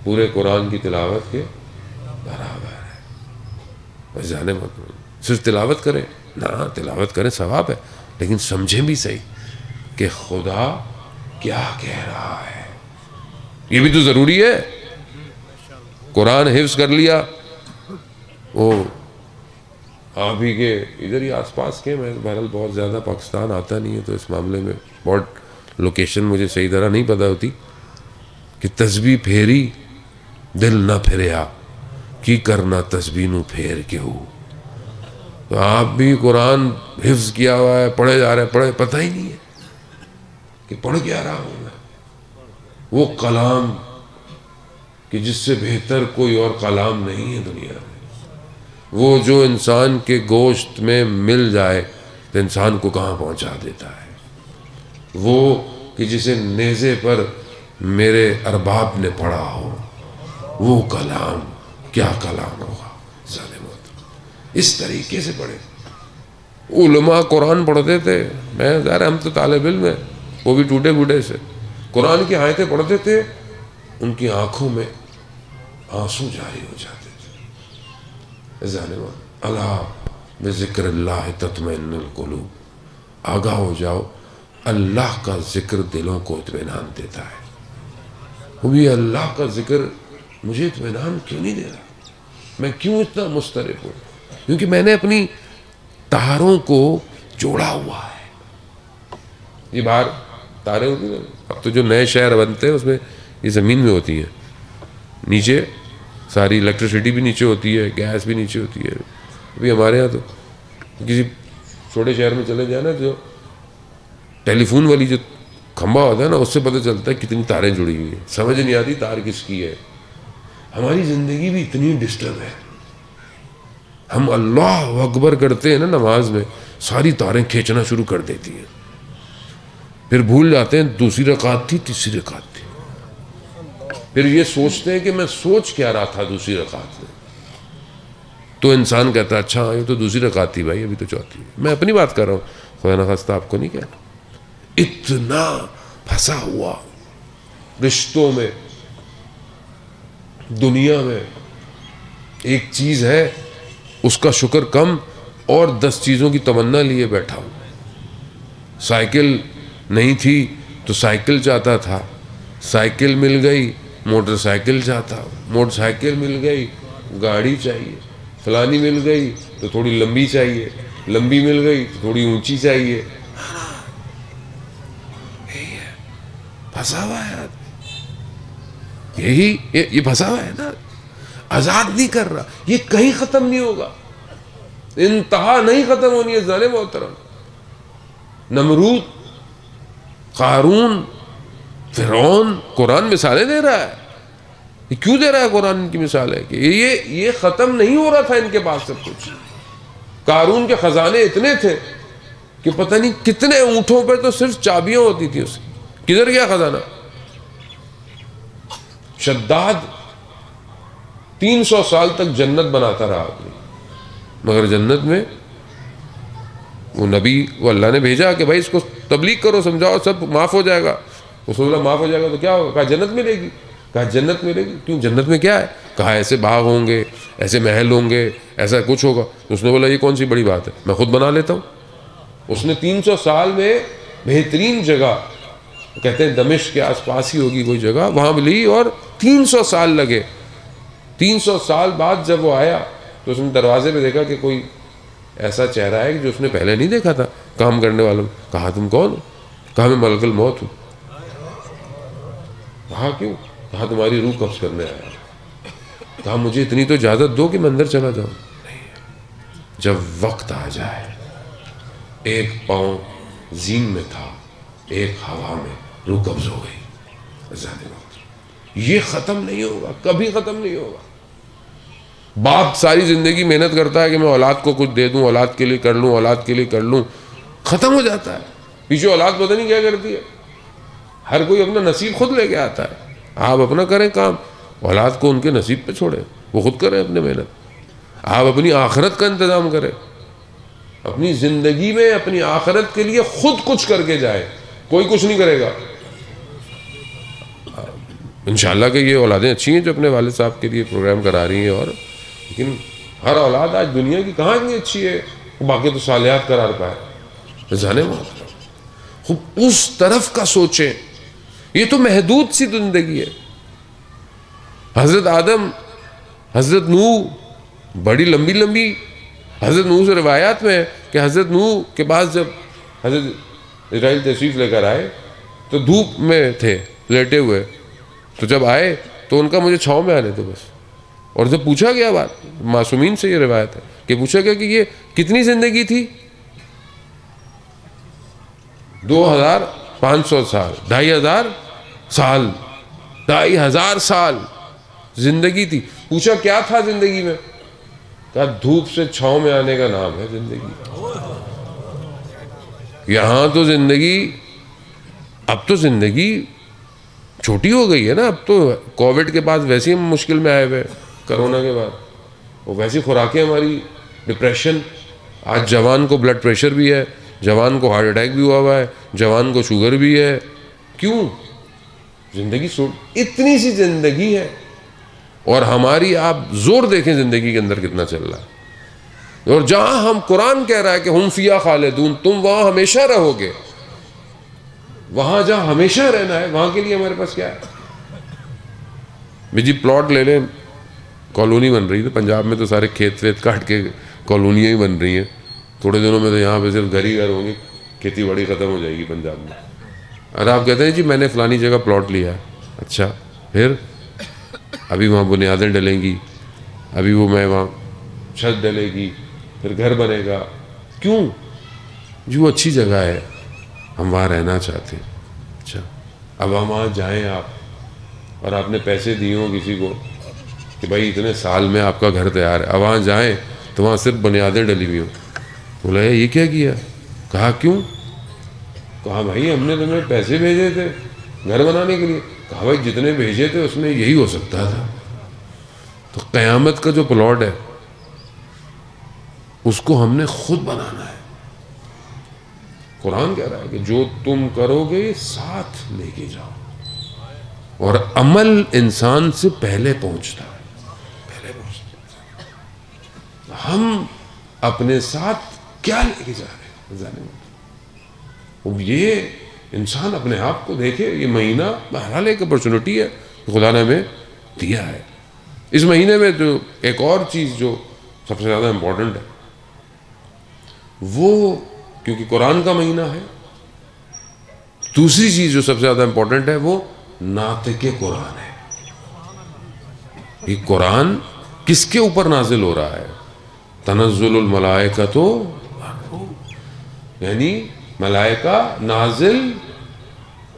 پورے قرآن کی تلاوت کے برابر ہے۔ بس جانے مت، صرف تلاوت کریں نہ، تلاوت کریں ثواب ہے، لیکن سمجھیں بھی صحیح کہ خدا کیا کہہ رہا ہے، یہ بھی تو ضروری ہے۔ قرآن حفظ کر لیا، وہ آپ ہی کے ادھر ہی آس پاس کے، میں بہرحال بہت زیادہ پاکستان آتا نہیں ہے تو اس معاملے میں بہت لوکیشن مجھے صحیح طرح نہیں پتہ ہوتی، کہ تسبیح پھیری دل نہ پھریا کی کرنا تسبیح نو پھیر کے ہو۔ تو آپ بھی قرآن حفظ کیا ہوا ہے، پڑھے جا رہے ہیں، پڑھے، پتہ ہی نہیں ہے کہ پڑھ کیا رہا ہوں میں؟ وہ کلام کہ جس سے بہتر کوئی اور کلام نہیں ہے دنیا میں، وہ جو انسان کے گوشت میں مل جائے تو انسان کو کہاں پہنچا دیتا ہے، وہ کہ جسے نیزے پر میرے ارباب نے پڑھا ہو، وہ کلام کیا کلام ہوگا ظالموں۔ اس طریقے سے پڑھے۔ علماء قرآن پڑھتے تھے، میں ظاہر ہم تو طالب علم ہیں، وہ بھی ٹوٹے بوٹے سے، قرآن کی آیتیں پڑھتے تھے، ان کی آنکھوں میں آنسو جاری ہو جاتے تھے۔ ظالموں، اللہ بذکر اللہ تطمئن القلوب، آگاہ ہو جاؤ، اللہ کا ذکر دلوں کو اطمینان دیتا ہے۔ وہ بھی اللہ کا ذکر مجھے اطمینان کیوں نہیں دے رہا؟ میں کیوں اتنا مضطرب ہوں؟ کیونکہ میں نے اپنی تاروں کو جوڑا ہوا ہے۔ یہ باہر تاریں ہوتی ہیں، اب تو جو نئے شہر بنتے ہیں اس میں یہ زمین میں ہوتی ہیں، نیچے ساری الیکٹریسٹی بھی نیچے ہوتی ہے، گیس بھی نیچے ہوتی ہے۔ ابھی ہمارے ہاں تو کسی چھوٹے شہر میں چلے جائیں نا، جو ٹیلی فون والی جو کھمبا ہوتا ہے نا، اس سے پتہ چلتا ہے کتنی تاریں جڑی ہوئی ہیں، سمجھ نہیں آتی تار کس کی ہے۔ ہماری زندگی بھی اتنی ڈسٹرب ہے، ہم اللہ اکبر کرتے ہیں نا نماز میں، ساری تاریں کھینچنا شروع کر دیتی ہیں، پھر بھول جاتے ہیں دوسری رکعت تھی تیسری رکعت تھی، پھر یہ سوچتے ہیں کہ میں سوچ کیا رہا تھا دوسری رکعت میں، تو انسان کہتا ہے اچھا یہ تو دوسری رکعت تھی بھائی، ابھی تو چوتھی ہے۔ میں اپنی بات کر رہا ہوں، خدا نخواستہ آپ کو نہیں کہہ رہا۔ اتنا پھنسا ہوا رشتوں میں، دنیا میں، ایک چیز ہے اس کا شکر کم اور 10 چیزوں کی تمنا لیے بیٹھا ہوں۔ سائیکل نہیں تھی تو سائیکل چاہتا تھا، سائیکل مل گئی موٹر سائیکل چاہتا، موٹر سائیکل مل گئی گاڑی چاہیے، فلانی مل گئی تو تھوڑی لمبی چاہیے، لمبی مل گئی تو تھوڑی اونچی چاہیے۔ یہی ہے پھنسا ہوا ہے آدمی، یہی یہ پھنسا ہوا ہے نا، آزاد نہیں کر رہا، یہ کہیں ختم نہیں ہوگا، انتہا نہیں ختم ہونی ہے۔ ظالم محترم، نمرود، قارون، فرعون، قرآن مثالیں دے رہا ہے۔ یہ کیوں دے رہا ہے قرآن ان کی مثال ہے کہ یہ ختم نہیں ہو رہا تھا ان کے پاس سب کچھ۔ قارون کے خزانے اتنے تھے کہ پتہ نہیں کتنے اونٹوں پہ تو صرف چابیاں ہوتی تھی اس کی، کدھر گیا خزانہ؟ شداد 300 سال تک جنت بناتا رہا آدمی، مگر جنت میں وہ نبی وہ اللہ نے بھیجا کہ بھائی اس کو تبلیغ کرو، سمجھاؤ، سب معاف ہو جائے گا۔ اس نے بولا معاف ہو جائے گا تو کیا ہوگا؟ کہا جنت ملے گی۔ کہا جنت ملے گی؟ کیوں جنت میں کیا ہے؟ کہا ایسے باغ ہوں گے، ایسے محل ہوں گے، ایسا کچھ ہوگا۔ اس نے بولا یہ کون سی بڑی بات ہے، میں خود بنا لیتا ہوں۔ اس نے 300 سال میں بہترین جگہ، کہتے ہیں دمشق کے آس پاس ہی ہوگی کوئی جگہ، وہاں لی اور 300 سال لگے۔ 300 سال بعد جب وہ آیا تو اس نے دروازے پہ دیکھا کہ کوئی ایسا چہرہ ہے جو اس نے پہلے نہیں دیکھا تھا کام کرنے والوں۔ کہا تم کون ہو؟ کہا میں ملک الموت ہوں۔ کہا کیوں؟ کہا تمہاری روح قبض کرنے آیا۔ کہا مجھے اتنی تو اجازت دو کہ میں اندر چلا جاؤں۔ نہیں، جب وقت آ جائے، ایک پاؤں زین میں تھا، ایک ہوا میں، روح قبض ہو گئی۔ یہ ختم نہیں ہوگا، کبھی ختم نہیں ہوگا۔ باپ ساری زندگی محنت کرتا ہے کہ میں اولاد کو کچھ دے دوں، اولاد کے لیے کر لوں، اولاد کے لیے کر لوں، ختم ہو جاتا ہے۔ پیچھے اولاد پتہ نہیں کیا کرتی ہے، ہر کوئی اپنا نصیب خود لے کے آتا ہے۔ آپ اپنا کریں کام، اولاد کو ان کے نصیب پہ چھوڑیں، وہ خود کریں اپنے محنت۔ آپ اپنی آخرت کا انتظام کریں، اپنی زندگی میں اپنی آخرت کے لیے خود کچھ کر کے جائیں، کوئی کچھ نہیں کرے گا۔ انشاءاللہ کہ یہ اولادیں اچھی ہیں جو اپنے والد صاحب کے لیے پروگرام کرا رہی ہیں، اور لیکن ہر اولاد آج دنیا کی کہاں اتنی اچھی ہے، باقی تو صالحات قرار پائے۔ جانے محترم، خوب اس طرف کا سوچیں، یہ تو محدود سی زندگی ہے۔ حضرت آدم، حضرت نوح، بڑی لمبی لمبی حضرت نوح سے روایات میں ہے کہ حضرت نوح کے پاس جب حضرت اسرائیل تشریف لے کر آئے تو دھوپ میں تھے لیٹے ہوئے، تو جب آئے تو ان کا مجھے چھاؤں میں آنے دو بس۔ اور جب پوچھا گیا، بات معصومین سے یہ روایت ہے کہ پوچھا گیا کہ یہ کتنی زندگی تھی؟ 2000 500 سال، 2500 سال، 2500 سال زندگی تھی. پوچھا کیا تھا زندگی میں؟ کہا دھوپ سے چھاؤں میں آنے کا نام ہے زندگی. یہاں تو زندگی، اب تو زندگی چھوٹی ہو گئی ہے نا. اب تو کووڈ کے بعد ویسے ہم مشکل میں آئے ہوئے، کرونا کے بعد وہ ویسی خوراکیں ہماری، ڈپریشن. آج جوان کو بلڈ پریشر بھی ہے، جوان کو ہارٹ اٹیک بھی ہوا ہے، جوان کو شوگر بھی ہے. کیوں؟ زندگی اتنی سی زندگی ہے. اور ہماری آپ زور دیکھیں زندگی کے اندر کتنا چل رہا ہے. اور جہاں ہم قرآن کہہ رہا ہے کہ ہم فیہا خالدون، تم وہاں ہمیشہ رہو گے. وہاں جہاں ہمیشہ رہنا ہے وہاں کے لیے ہمارے پاس کیا ہے؟ جی پلاٹ لے لیں، کالونی بن رہی ہے. پنجاب میں تو سارے کھیت ویت کاٹ کے کالونیاں ہی بن رہی ہیں. تھوڑے دنوں میں تو یہاں پہ صرف گھر ہی گھر ہوں گے، کھیتی باڑی ختم ہو جائے گی پنجاب میں. اور آپ کہتے ہیں جی میں نے فلانی جگہ پلاٹ لیا ہے. اچھا پھر؟ ابھی وہاں بنیادیں ڈلیں گی، ابھی وہاں چھت ڈلے گی، پھر گھر بنے گا. کیوں؟ جی وہ اچھی جگہ ہے، ہم وہاں رہنا چاہتے ہیں. اچھا اب ہم وہاں جائیں آپ، اور آپ نے پیسے دیے ہوں کسی کو کہ بھائی اتنے سال میں آپ کا گھر تیار ہے. اب وہاں جائیں تو وہاں صرف بنیادیں ڈلی ہوئی ہوں. بولا یہ کیا کیا؟ کہا کیوں؟ کہا بھائی ہم نے تمہیں پیسے بھیجے تھے گھر بنانے کے لیے. کہا بھائی جتنے بھیجے تھے اس میں یہی ہو سکتا تھا. تو قیامت کا جو پلاٹ ہے اس کو ہم نے خود بنانا ہے. قرآن کہہ رہا ہے کہ جو تم کرو گے ساتھ لے کے جاؤ. اور عمل انسان سے پہلے پہنچتا ہے، ہم اپنے ساتھ کیا لے کے جا رہے ہیں. اب یہ انسان اپنے آپ کو دیکھے. یہ مہینہ بہرحال ایک اپرچونٹی ہے خدا نے ہمیں دیا ہے. اس مہینے میں جو ایک اور چیز جو سب سے زیادہ امپورٹنٹ ہے وہ، کیونکہ قرآن کا مہینہ ہے، دوسری چیز جو سب سے زیادہ امپورٹنٹ ہے وہ ناطق قرآن ہے. یہ قرآن کس کے اوپر نازل ہو رہا ہے؟ تنزل الملائکۃ، یعنی ملائکہ نازل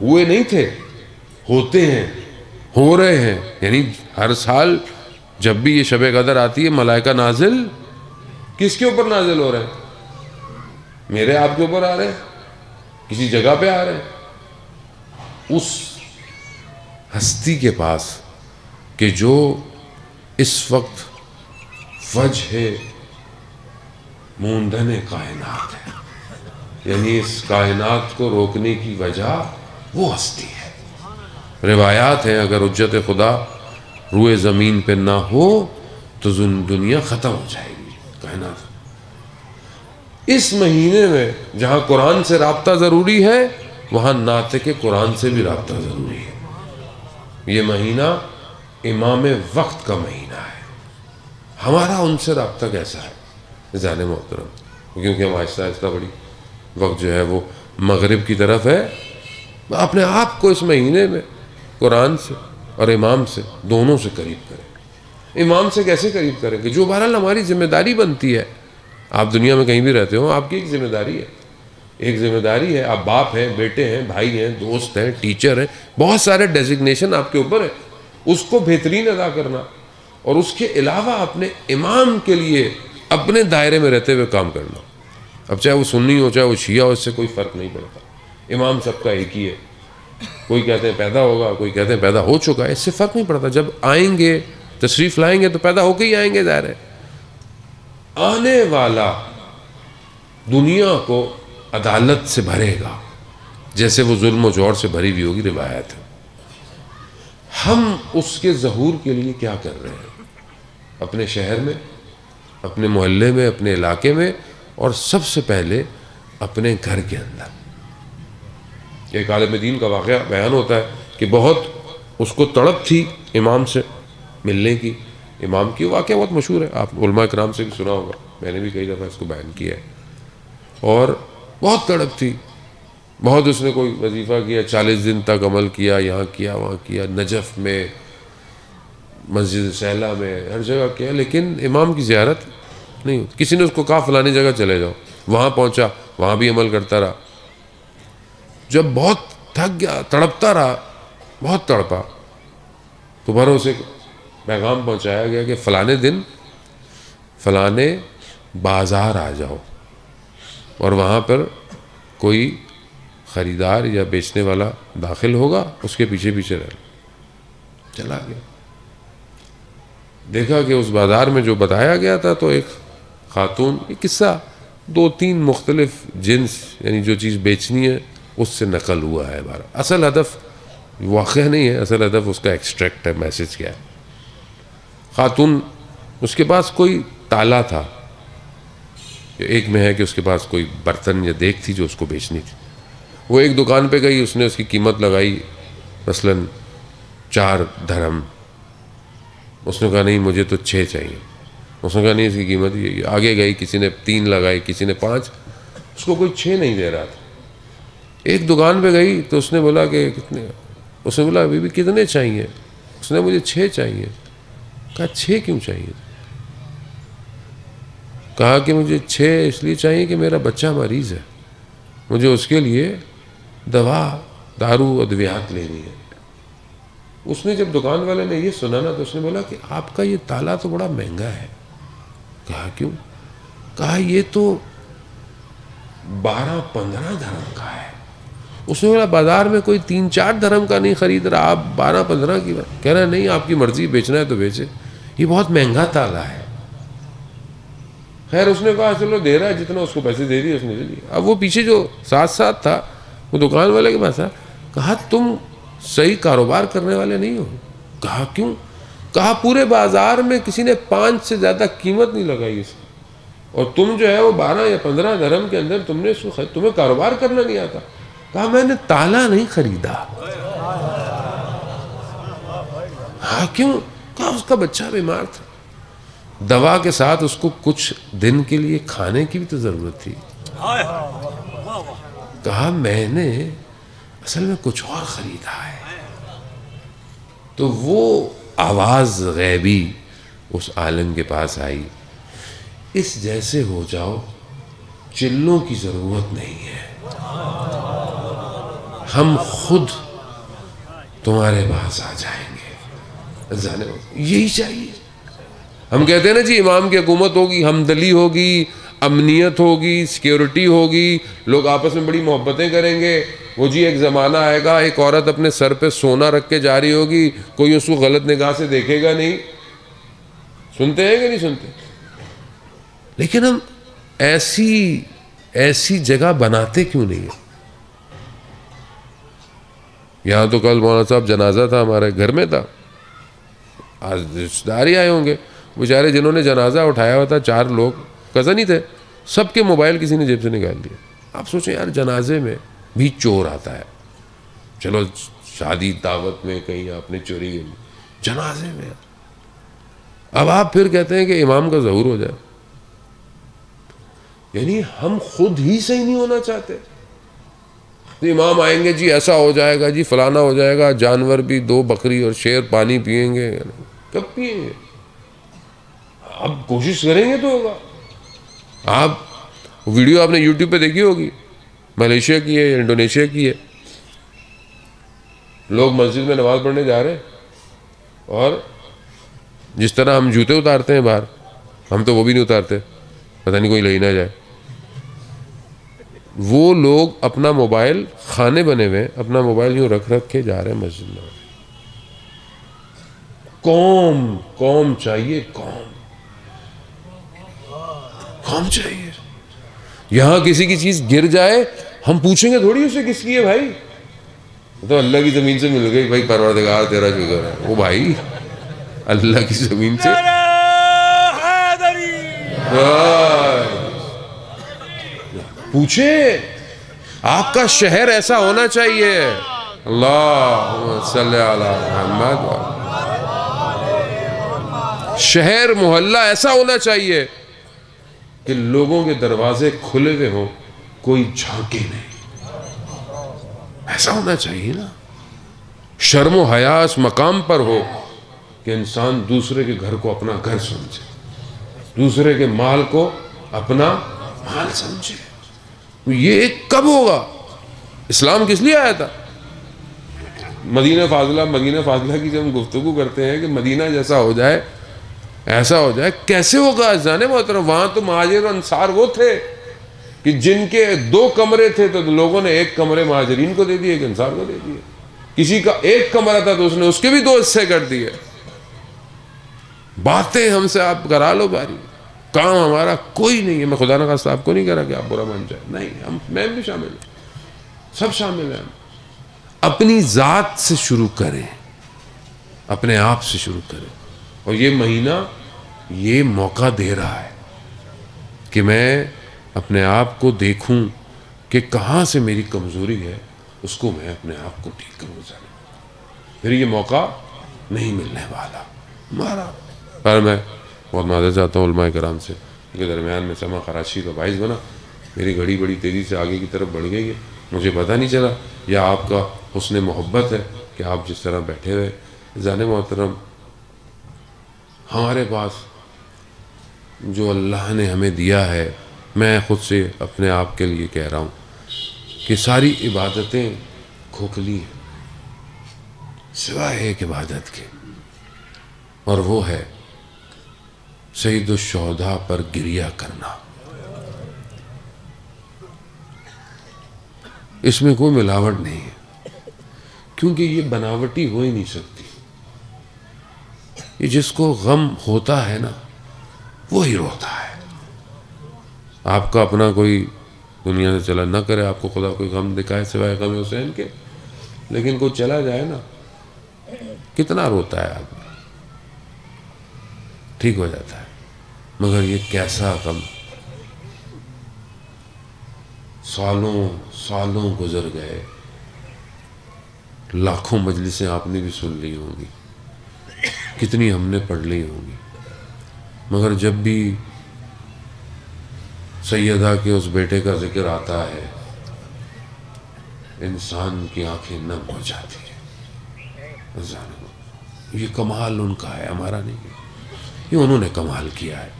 ہوئے نہیں تھے، ہوتے ہیں، ہو رہے ہیں. یعنی ہر سال جب بھی یہ شب قدر آتی ہے ملائکہ نازل کس کے اوپر نازل ہو رہے ہیں؟ میرے آپ کے اوپر آ رہے ہیں، کسی جگہ پہ آ رہے ہیں، اس ہستی کے پاس کہ جو اس وقت وجہ موندن کائنات ہے. یعنی اس کائنات کو روکنے کی وجہ وہ ہستی ہے. روایات ہیں اگر حجت خدا روئے زمین پہ نہ ہو تو دنیا ختم ہو جائے گی، کائنات. اس مہینے میں جہاں قرآن سے رابطہ ضروری ہے وہاں ناطق قرآن سے بھی رابطہ ضروری ہے. یہ مہینہ امام وقت کا مہینہ ہے. ہمارا ان سے رابطہ کیسا ہے ذہن محترم؟ کیونکہ ہم آہستہ آہستہ بڑی وقت جو ہے وہ مغرب کی طرف ہے. اپنے آپ کو اس مہینے میں قرآن سے اور امام سے دونوں سے قریب کریں. امام سے کیسے قریب کریں کہ جو بہرحال ہماری ذمہ داری بنتی ہے. آپ دنیا میں کہیں بھی رہتے ہو آپ کی ایک ذمہ داری ہے، ایک ذمہ داری ہے. آپ باپ ہیں، بیٹے ہیں، بھائی ہیں، دوست ہیں، ٹیچر ہیں، بہت سارے ڈیزگنیشن آپ کے اوپر ہے. اس کو بہترین ادا کرنا اور اس کے علاوہ اپنے امام کے لیے اپنے دائرے میں رہتے ہوئے کام کرنا. اب چاہے وہ سنی ہو چاہے وہ شیعہ ہو، اس سے کوئی فرق نہیں پڑتا. امام سب کا ایک ہی ہے. کوئی کہتے ہیں پیدا ہوگا، کوئی کہتے ہیں پیدا ہو چکا ہے، اس سے فرق نہیں پڑتا. جب آئیں گے تشریف لائیں گے تو پیدا ہو کے ہی آئیں گے. ظاہر ہے آنے والا دنیا کو عدالت سے بھرے گا جیسے وہ ظلم و جور سے بھری ہوئی ہوگی. روایت ہے. ہم اس کے ظہور کے لیے کیا کر رہے ہیں اپنے شہر میں، اپنے محلے میں، اپنے علاقے میں، اور سب سے پہلے اپنے گھر کے اندر. ایک عالم دین کا واقعہ بیان ہوتا ہے کہ بہت اس کو تڑپ تھی امام سے ملنے کی. امام کی واقعہ بہت مشہور ہے، آپ علماء کرام سے بھی سنا ہوگا، میں نے بھی کئی دفعہ اس کو بیان کیا ہے. اور بہت تڑپ تھی، بہت اس نے کوئی وظیفہ کیا، 40 دن تک عمل کیا، یہاں کیا وہاں کیا، نجف میں، مسجد سہلہ میں، ہر جگہ کیا، لیکن امام کی زیارت نہیں ہوتی. کسی نے اس کو کہا فلانی جگہ چلے جاؤ، وہاں پہنچا، وہاں بھی عمل کرتا رہا. جب بہت تھک گیا, تڑپتا رہا, بہت تڑپا. تو بھروں سے پیغام پہنچایا گیا کہ فلانے دن فلانے بازار آ جاؤ, اور وہاں پر کوئی خریدار یا بیچنے والا داخل ہوگا, اس کے پیچھے پیچھے رہ. چلا گیا, دیکھا کہ اس بازار میں جو بتایا گیا تھا تو ایک خاتون, یہ قصہ 2-3 مختلف جنس یعنی جو چیز بیچنی ہے اس سے نقل ہوا ہے. اصل ہدف واقعہ نہیں ہے, اصل ہدف اس کا ایکسٹریکٹ ہے, میسج کیا ہے. خاتون, اس کے پاس کوئی تالا تھا, ایک میں ہے کہ اس کے پاس کوئی برتن یا دیگ تھی جو اس کو بیچنی تھی. وہ ایک دکان پہ گئی, اس نے اس کی قیمت لگائی مثلاً 4 درہم. اس نے کہا نہیں مجھے تو 6 چاہیے. اس نے کہا نہیں اس کی قیمت یہ. آگے گئی, کسی نے 3 لگائی, کسی نے 5, اس کو کوئی 6 نہیں دے رہا تھا. ایک دکان پہ گئی تو اس نے بولا کہ کتنے, اس نے بولا ابھی بھی کتنے چاہیے. اس نے مجھے 6 چاہیے. کہا 6 کیوں چاہیے؟ کہا کہ مجھے 6 اس لیے چاہیے کہ میرا بچہ مریض ہے, مجھے اس کے لیے دوا دارو ادویات لینی ہے. اس نے جب دکان والے نے یہ سنا نا تو اس نے بولا کہ آپ کا یہ تالا تو بڑا مہنگا ہے. کہا کیوں؟ کہا یہ تو 12-15 درہم کا ہے. اس نے بولا بازار میں کوئی 3-4 درہم کا نہیں خرید رہا, آپ 12-15 کی بات کہہ رہے ہیں. نہیں آپ کی مرضی, بیچنا ہے تو بیچے, یہ بہت مہنگا تالا ہے. خیر اس نے کہا چلو دے رہا ہے جتنا, اس کو پیسے دے دیے, اس نے دے دیے. اب وہ پیچھے جو ساتھ تھا وہ دکان والے کے پاس آیا. کہا تم صحیح کاروبار کرنے والے نہیں ہو. کہا کیوں؟ کہا پورے بازار میں کسی نے 5 سے زیادہ قیمت نہیں لگائی اس کی, اور تم جو ہے وہ 12 یا 15 درہم کے اندر تم نے اس کو تمہیں کاروبار کرنا نہیں آتا. کہا میں نے تالا نہیں خریدا. ہاں کیوں؟ کہا اس کا بچہ بیمار تھا, دوا کے ساتھ اس کو کچھ دن کے لیے کھانے کی بھی تو ضرورت تھی. کہا میں نے اصل میں کچھ اور خریدا ہے. تو وہ آواز غیبی اس عالم کے پاس آئی, اس جیسے ہو جاؤ, چلوں کی ضرورت نہیں ہے, ہم خود تمہارے پاس آ جائیں گے. یہی چاہیے. ہم کہتے ہیں نا جی امام کی حکومت ہوگی, ہمدلی ہوگی, امنیت ہوگی, سیکیورٹی ہوگی, لوگ آپس میں بڑی محبتیں کریں گے. وہ جی ایک زمانہ آئے گا, ایک عورت اپنے سر پہ سونا رکھ کے جا رہی ہوگی, کوئی اس کو غلط نگاہ سے دیکھے گا نہیں. سنتے ہیں کہ نہیں سنتے؟ لیکن ہم ایسی جگہ بناتے کیوں نہیں ہیں؟ یہاں تو کل مولانا صاحب جنازہ تھا, ہمارے گھر میں تھا, آج رشتہ دار ہی آئے ہوں گے. بیچارے جنہوں نے جنازہ اٹھایا ہوا تھا 4 لوگ کزن ہی تھے, سب کے موبائل کسی نے جیب سے نکال لیے. آپ سوچیں یار جنازے میں بھی چور آتا ہے, چلو شادی دعوت میں کہیں آپ نے چوری کی, جنازے میں اب آپ پھر کہتے ہیں کہ امام کا ظہور ہو جائے. یعنی ہم خود ہی صحیح نہیں ہونا چاہتے. تو امام آئیں گے جی ایسا ہو جائے گا, جی فلانا ہو جائے گا, جانور بھی 2 بکری اور شیر پانی پئیں گے. کب پئیں گے؟ آپ کوشش کریں گے تو ہوگا. آپ ویڈیو آپ نے یوٹیوب پہ دیکھی ہوگی, ملیشیا کی ہے, انڈونیشیا کی ہے. لوگ مسجد میں نماز پڑھنے جا رہے ہیں, اور جس طرح ہم جوتے اتارتے ہیں باہر, ہم تو وہ بھی نہیں اتارتے, پتہ نہیں کوئی لے نہ جائے. وہ لوگ اپنا موبائل, خانے بنے ہوئے, اپنا موبائل یوں رکھ کے جا رہے ہیں مسجد میں. قوم چاہیے, قوم چاہیے. یہاں کسی کی چیز گر جائے ہم پوچھیں گے تھوڑی اسے کس کی ہے بھائی, تو اللہ کی زمین سے مل گئی, بھائی پروردگار تیرا شکر ہے. وہ بھائی اللہ کی زمین سے پوچھے. آپ کا شہر ایسا ہونا چاہیے. اللہم صلی علی محمد. شہر محلہ ایسا ہونا چاہیے کہ لوگوں کے دروازے کھلے ہوئے ہوں, کوئی جھانکے نہیں. ایسا ہونا چاہیے نا. شرم و حیا اس مقام پر ہو کہ انسان دوسرے کے گھر کو اپنا گھر سمجھے, دوسرے کے مال کو اپنا مال سمجھے. یہ کب ہوگا؟ اسلام کس لیے آیا تھا؟ مدینہ فاضلہ کی جب ہم گفتگو کرتے ہیں کہ مدینہ جیسا ہو جائے، ایسا ہو جائے، کیسے ہوگا جان محترم؟ وہاں تو مہاجر و انصار وہ تھے کہ جن کے 2 کمرے تھے تو لوگوں نے 1 کمرے مہاجرین کو دے دیے، 1 انصار کو دے دیے. کسی کا 1 کمرہ تھا تو اس نے اس کے بھی 2 حصے کر دیے. باتیں ہم سے آپ کرا لو باری، کام ہمارا کوئی نہیں ہے. میں خدا نہ خواستہ آپ کو نہیں کہہ رہا کہ آپ برا مان جائیں، نہیں، میں بھی شامل ہوں، سب شامل ہیں. اپنی ذات سے شروع کریں، اپنے آپ سے شروع کریں. اور یہ مہینہ یہ موقع دے رہا ہے کہ میں اپنے آپ کو دیکھوں کہ کہاں سے میری کمزوری ہے، اس کو میں اپنے آپ کو ٹھیک کروں. پھر یہ موقع نہیں ملنے والا ہمارا. پر میں بہت معذرت چاہتا ہوں علماء کرام سے کہ درمیان میں سما خراشی کا باعث بنا. میری گھڑی بڑی تیزی سے آگے کی طرف بڑھ گئی ہے، مجھے پتہ نہیں چلا. یا آپ کا حسن محبت ہے کہ آپ جس طرح بیٹھے ہوئے. جان محترم، ہمارے پاس جو اللہ نے ہمیں دیا ہے، میں خود سے اپنے آپ کے لیے کہہ رہا ہوں کہ ساری عبادتیں کھوکھلی ہیں سوائے ایک عبادت کے، اور وہ ہے سید الشہداء پر گریہ کرنا. اس میں کوئی ملاوٹ نہیں ہے، کیونکہ یہ بناوٹی ہو ہی نہیں سکتی. یہ جس کو غم ہوتا ہے نا وہی روتا ہے. آپ کا اپنا کوئی دنیا سے چلا نہ کرے، آپ کو خدا کوئی غم دکھائے سوائے غم حسین کے، لیکن کوئی چلا جائے نا کتنا روتا ہے آدمی، ٹھیک ہو جاتا ہے. مگر یہ کیسا غم، سالوں گزر گئے، لاکھوں مجلسیں آپ نے بھی سن لی ہوں گی، کتنی ہم نے پڑھ لی ہوں گی، مگر جب بھی سیدہ کے اس بیٹے کا ذکر آتا ہے انسان کی آنکھیں نم ہو جاتی ہیں. یہ کمال ان کا ہے، ہمارا نہیں ہے. یہ انہوں نے کمال کیا ہے.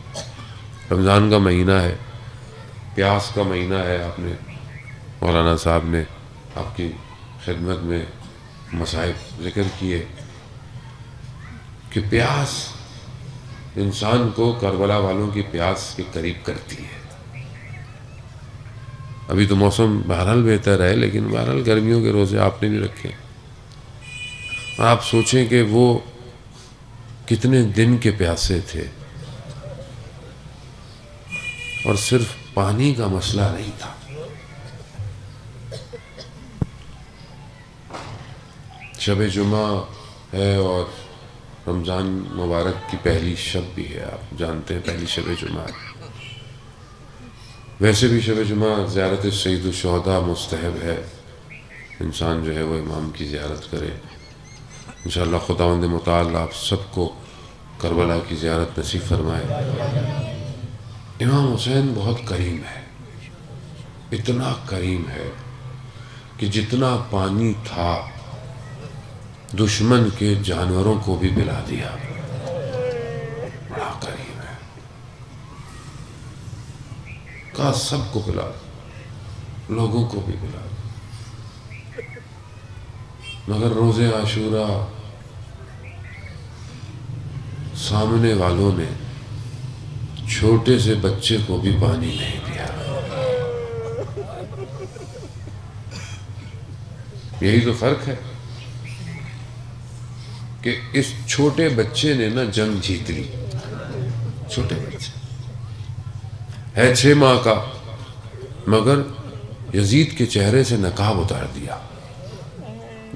رمضان کا مہینہ ہے، پیاس کا مہینہ ہے. آپ نے مولانا صاحب نے آپ کی خدمت میں مصائب ذکر کیے کہ پیاس انسان کو کربلا والوں کی پیاس کے قریب کرتی ہے. ابھی تو موسم بہرحال بہتر ہے، لیکن بہرحال گرمیوں کے روزے آپ نے بھی رکھے. آپ سوچیں کہ وہ کتنے دن کے پیاسے تھے، اور صرف پانی کا مسئلہ نہیں تھا. شب جمعہ ہے اور رمضان مبارک کی پہلی شب بھی ہے، آپ جانتے ہیں پہلی شب جمعہ ہے. ویسے بھی شب جمعہ زیارت سید الشہداء مستحب ہے، انسان جو ہے وہ امام کی زیارت کرے. انشاءاللہ خداوند متعال آپ سب کو کربلا کی زیارت نصیب فرمائے. امام حسین بہت کریم ہے، اتنا کریم ہے کہ جتنا پانی تھا دشمن کے جانوروں کو بھی پلا دیا. بڑا کریم ہے، کہا سب کو پلا دو، لوگوں کو بھی پلا دو. مگر روز عاشورہ سامنے والوں نے چھوٹے سے بچے کو بھی پانی نہیں دیا. یہی تو فرق ہے کہ اس چھوٹے بچے نے نا جنگ جیت لی. چھوٹے بچے ہے 6 ماہ کا، مگر یزید کے چہرے سے نقاب اتار دیا.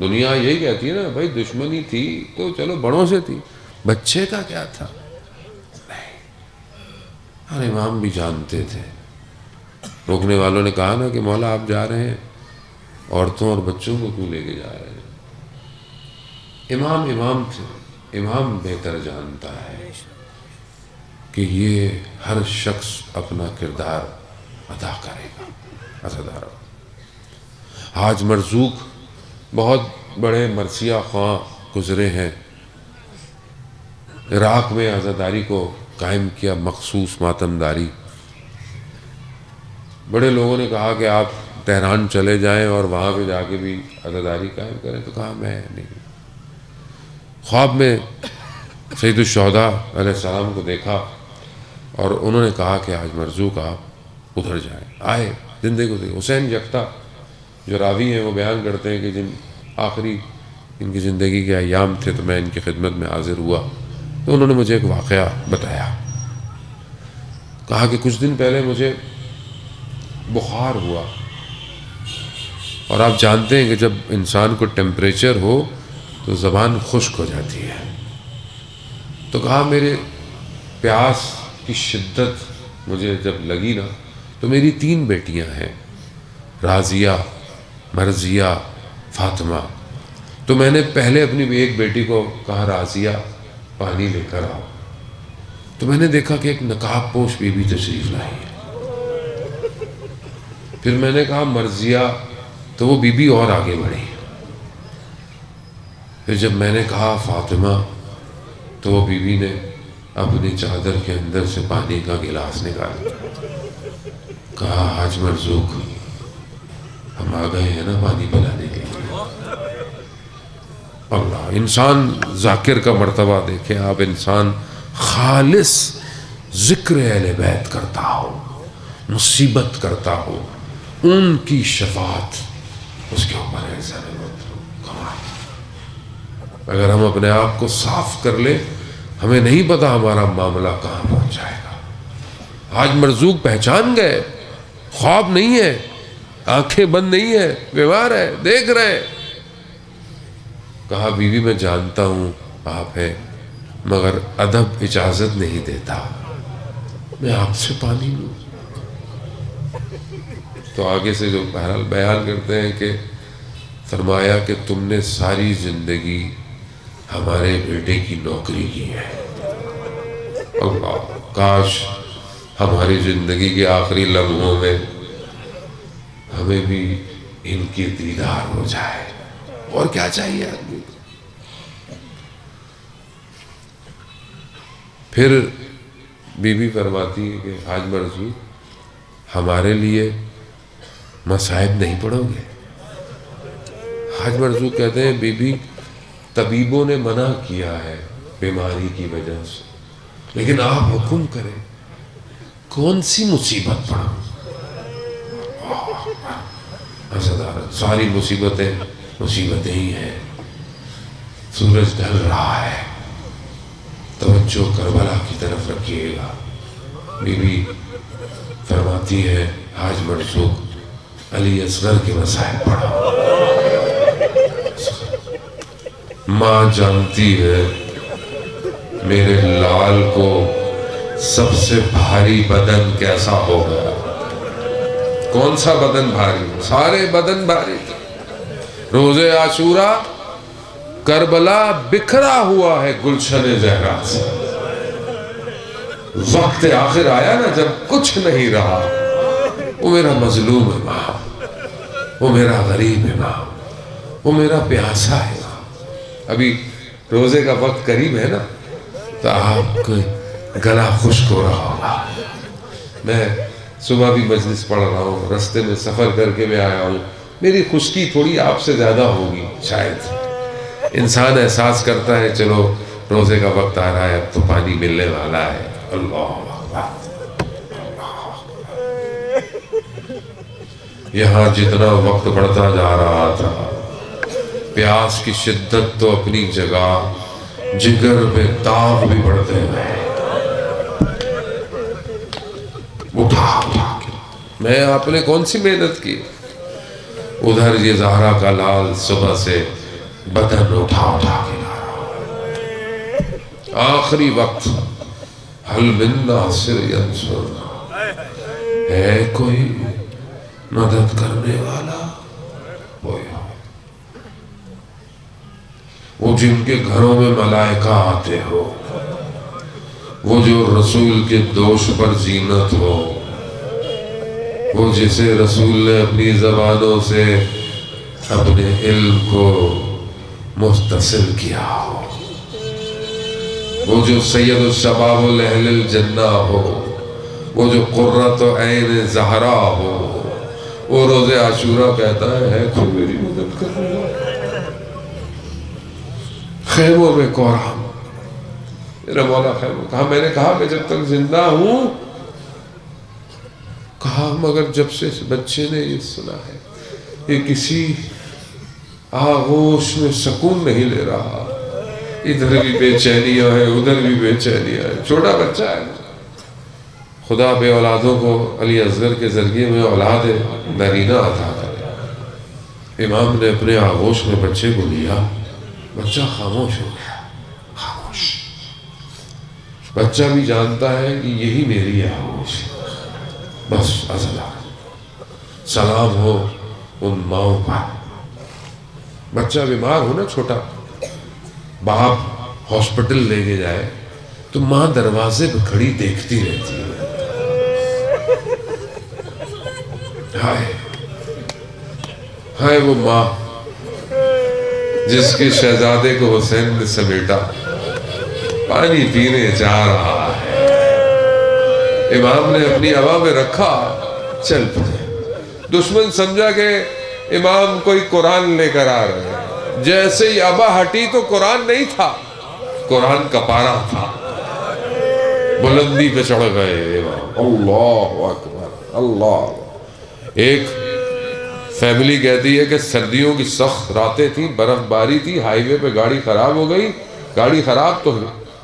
دنیا یہی کہتی ہے نا بھائی دشمنی تھی تو چلو بڑوں سے تھی، بچے کا کیا تھا. نہیں، ہر امام بھی جانتے تھے. روکنے والوں نے کہا نا کہ مولا آپ جا رہے ہیں، عورتوں اور بچوں کو کیوں لے کے جا رہے ہیں؟ امام تھے. امام بہتر جانتا ہے کہ یہ ہر شخص اپنا کردار ادا کرے گا. حاج مرزوق بہت بڑے مرثیہ خواں گزرے ہیں. عراق میں عزاداری کو قائم کیا، مخصوص ماتمداری. بڑے لوگوں نے کہا کہ آپ تہران چلے جائیں اور وہاں پہ جا کے بھی عزاداری قائم کریں؟ تو کہا میں نہیں۔ خواب میں سید الشہداء علیہ السلام کو دیکھا اور انہوں نے کہا کہ آج مرزوق آپ ادھر جائیں۔ آئے، زندگی کو دیکھا۔ حسین یکتا جو راوی ہیں وہ بیان کرتے ہیں کہ جن آخری ان کی زندگی کے ایام تھے تو میں ان کی خدمت میں حاضر ہوا تو انہوں نے مجھے ایک واقعہ بتایا۔ کہا کہ کچھ دن پہلے مجھے بخار ہوا، اور آپ جانتے ہیں کہ جب انسان کو ٹیمپریچر ہو تو زبان خشک ہو جاتی ہے۔ تو کہا میرے پیاس کی شدت مجھے جب لگی نا تو میری 3 بیٹیاں ہیں، راضیہ، مرضیہ، فاطمہ۔ تو میں نے پہلے اپنی ایک بیٹی کو کہا راضیہ پانی لے کر آؤ، تو میں نے دیکھا کہ ایک نقاب پوش بی بی تشریف لائی ہے۔ پھر میں نے کہا مرضیہ، تو وہ بی بی اور آگے بڑھی۔ پھر جب میں نے کہا فاطمہ، تو وہ بی بی نے اپنی چادر کے اندر سے پانی کا گلاس نکالا، کہا حاج مرزوق ہم آ گئے ہیں نا پانی پلانے کے لیے۔ اللہ، انسان ذاکر کا مرتبہ دیکھیں آپ، انسان خالص ذکر اہل بیت کرتا ہو، مصیبت کرتا ہو، ان کی شفاعت اس کے اوپر ہے۔ اگر ہم اپنے آپ کو صاف کر لیں، ہمیں نہیں پتا ہمارا معاملہ کہاں پہنچ جائے گا۔ آج مرزوق پہچان گئے، خواب نہیں ہے، آنکھیں بند نہیں ہے، بیمار ہے، دیکھ رہے۔ کہا بیوی میں جانتا ہوں آپ ہے، مگر ادب اجازت نہیں دیتا میں آپ سے پانی لوں۔ تو آگے سے جو بہرحال بیان کرتے ہیں کہ فرمایا کہ تم نے ساری زندگی ہمارے بیٹے کی نوکری کی ہے، اللہ کاش ہماری زندگی کے آخری لمحوں میں ہمیں بھی ان کی دیدار ہو جائے، اور کیا چاہیے آدمی۔ پھر بی بی فرماتی ہے کہ حاج مرزوق ہمارے لیے مصائب نہیں پڑھو گے؟ حاج مرزوق کہتے ہیں بی بی طبیبوں نے منع کیا ہے بیماری کی وجہ سے، لیکن آپ حکم کریں کون سی مصیبت پڑھوں؟ ساری مصیبتیں ہی ہیں۔ سورج ڈھل رہا ہے، توجہ کربلا کی طرف رکھیے گا۔ بی بی فرماتی ہے حاج مرزوق علی اصغر کے مسائل پڑھا۔ ماں جانتی ہے میرے لال کو سب سے بھاری بدن کیسا ہوگا۔ کون سا بدن بھاری؟ سارے بدن بھاری۔ روز عاشورہ کربلا بکھرا ہوا ہے گلشن زہرا سے۔ وقت آخر آیا نا جب کچھ نہیں رہا، وہ میرا مظلوم ہے ماں، وہ میرا غریب ہے ماں، وہ میرا پیاسا ہے ماں۔ ابھی روزے کا وقت قریب ہے نا، تو آپ کو گلا خشک ہو رہا ہوگا۔ میں صبح بھی مجلس پڑھ رہا ہوں، رستے میں سفر کر کے میں آیا ہوں، میری خشکی تھوڑی آپ سے زیادہ ہوگی شاید۔ انسان احساس کرتا ہے چلو روزے کا وقت آ رہا ہے، اب تو پانی ملنے والا ہے۔ اللہ اکبر۔ یہاں جتنا وقت بڑھتا جا رہا تھا، پیاس کی شدت تو اپنی جگہ، جگر میں داغ بھی بڑھتے گئے۔ اٹھا میں آپ نے کون سی محنت کی؟ ادھر یہ زہرا کا لال صبح سے بدن اٹھا کے لا رہا۔ آخری وقت حل من ناصر ینصرنا، ہے کوئی مدد کرنے والا؟ وہ جن کے گھروں میں ملائکہ آتے ہو، وہ جو رسول کے دوش پر زینت ہو، وہ جسے رسول نے اپنی زبانوں سے اپنے علم کو متصل کیا ہو، وہ جو سید الشباب اہل الجنہ ہو، وہ جو قرۃ عین زہرا ہو، وہ روزے عاشورہ کہتا ہے کوئی میری مدد کرنے والا؟ خیموں میں کوہرام، میرا مولا خیموں کہا، میں نے کہا میں جب تک زندہ ہوں، کہا مگر جب سے اس بچے نے یہ سنا ہے یہ کسی آغوش میں سکون نہیں لے رہا، ادھر بھی بے چینیاں ہیں ادھر بھی بے چینیاں ہیں، چھوٹا بچہ ہے، خدا بے اولادوں کو علی اصغر کے ذریعے میں اولاد نرینہ عطا کرے۔ امام نے اپنے آغوش میں بچے کو لیا، بچہ خاموش ہو گیا، خاموش۔ بچہ بھی جانتا ہے کہ یہی میری آغوش ہے، بس ازلا سلام ہو ان ماؤں پر۔ بچہ بیمار ہو نا چھوٹا، باپ ہاسپٹل لے کے جائے تو ماں دروازے پہ کھڑی دیکھتی رہتی ہے، ہائے ہائے وہ ماں جس کے شہزادے کو حسین نے سمیٹا پانی پینے جا رہا ہے، امام نے اپنی ہوا میں رکھا، چل پڑے۔ دشمن سمجھا کہ امام کوئی قرآن لے کر آ رہے ہیں، جیسے ہی ابا ہٹی تو قرآن نہیں تھا، قرآن کا پارا تھا، بلندی پہ چڑھ گئے امام، اللہ اکبر اللہ۔ ایک فیملی کہتی ہے کہ سردیوں کی سخت راتیں تھیں، برف باری تھی، ہائی وے پہ گاڑی خراب ہو گئی، گاڑی خراب تو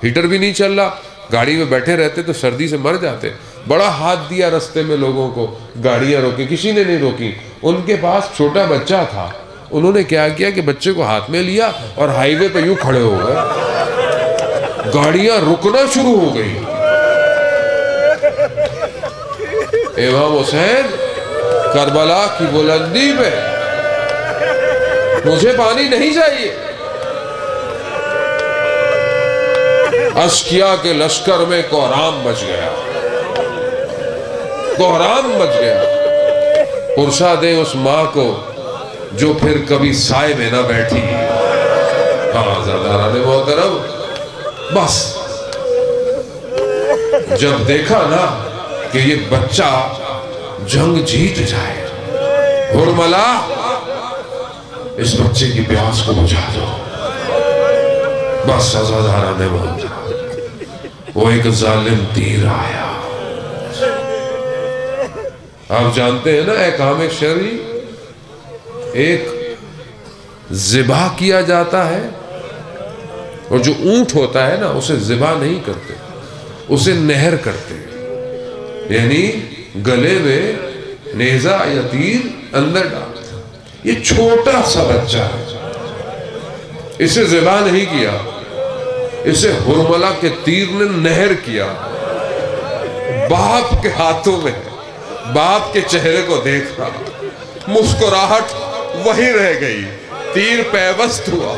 ہیٹر بھی نہیں چل رہا، گاڑی میں بیٹھے رہتے تو سردی سے مر جاتے، بڑا ہاتھ دیا رستے میں لوگوں کو، گاڑیاں روکی، کسی نے نہیں روکی، ان کے پاس چھوٹا بچہ تھا، انہوں نے کیا کیا کہ بچے کو ہاتھ میں لیا اور ہائی وے پہ یوں کھڑے ہو گئے، گاڑیاں رکنا شروع ہو گئی۔ امام حسین کربلا کی بلندی پہ، مجھے پانی نہیں چاہیے۔ اشکیا کے لشکر میں کوہرام مچ گیا، کوہرام مچ گیا۔ پرسا دیں اس ماں کو جو پھر کبھی سائے میں نہ بیٹھی۔ ہاں زرداران محترم، بس جب دیکھا نا کہ یہ بچہ جنگ جیت جائے، ہرملا اس بچے کی پیاس کو بجھا دو، بس عزاداران محترم، وہ ایک ظالم تیر آیا۔ آپ جانتے ہیں نا احکام شرعی، ایک ذبح کیا جاتا ہے اور جو اونٹ ہوتا ہے نا اسے ذبح نہیں کرتے، اسے نہر کرتے، یعنی گلے میں نیزہ یا تیر اندر ڈالتے۔ یہ چھوٹا سا بچہ ہے، اسے ذبح نہیں کیا، اسے ہرملا کے تیر نے نہر کیا، باپ کے ہاتھوں میں، باپ کے چہرے کو دیکھا، مسکراہٹ وہی رہ گئی، تیر پیوست ہوا۔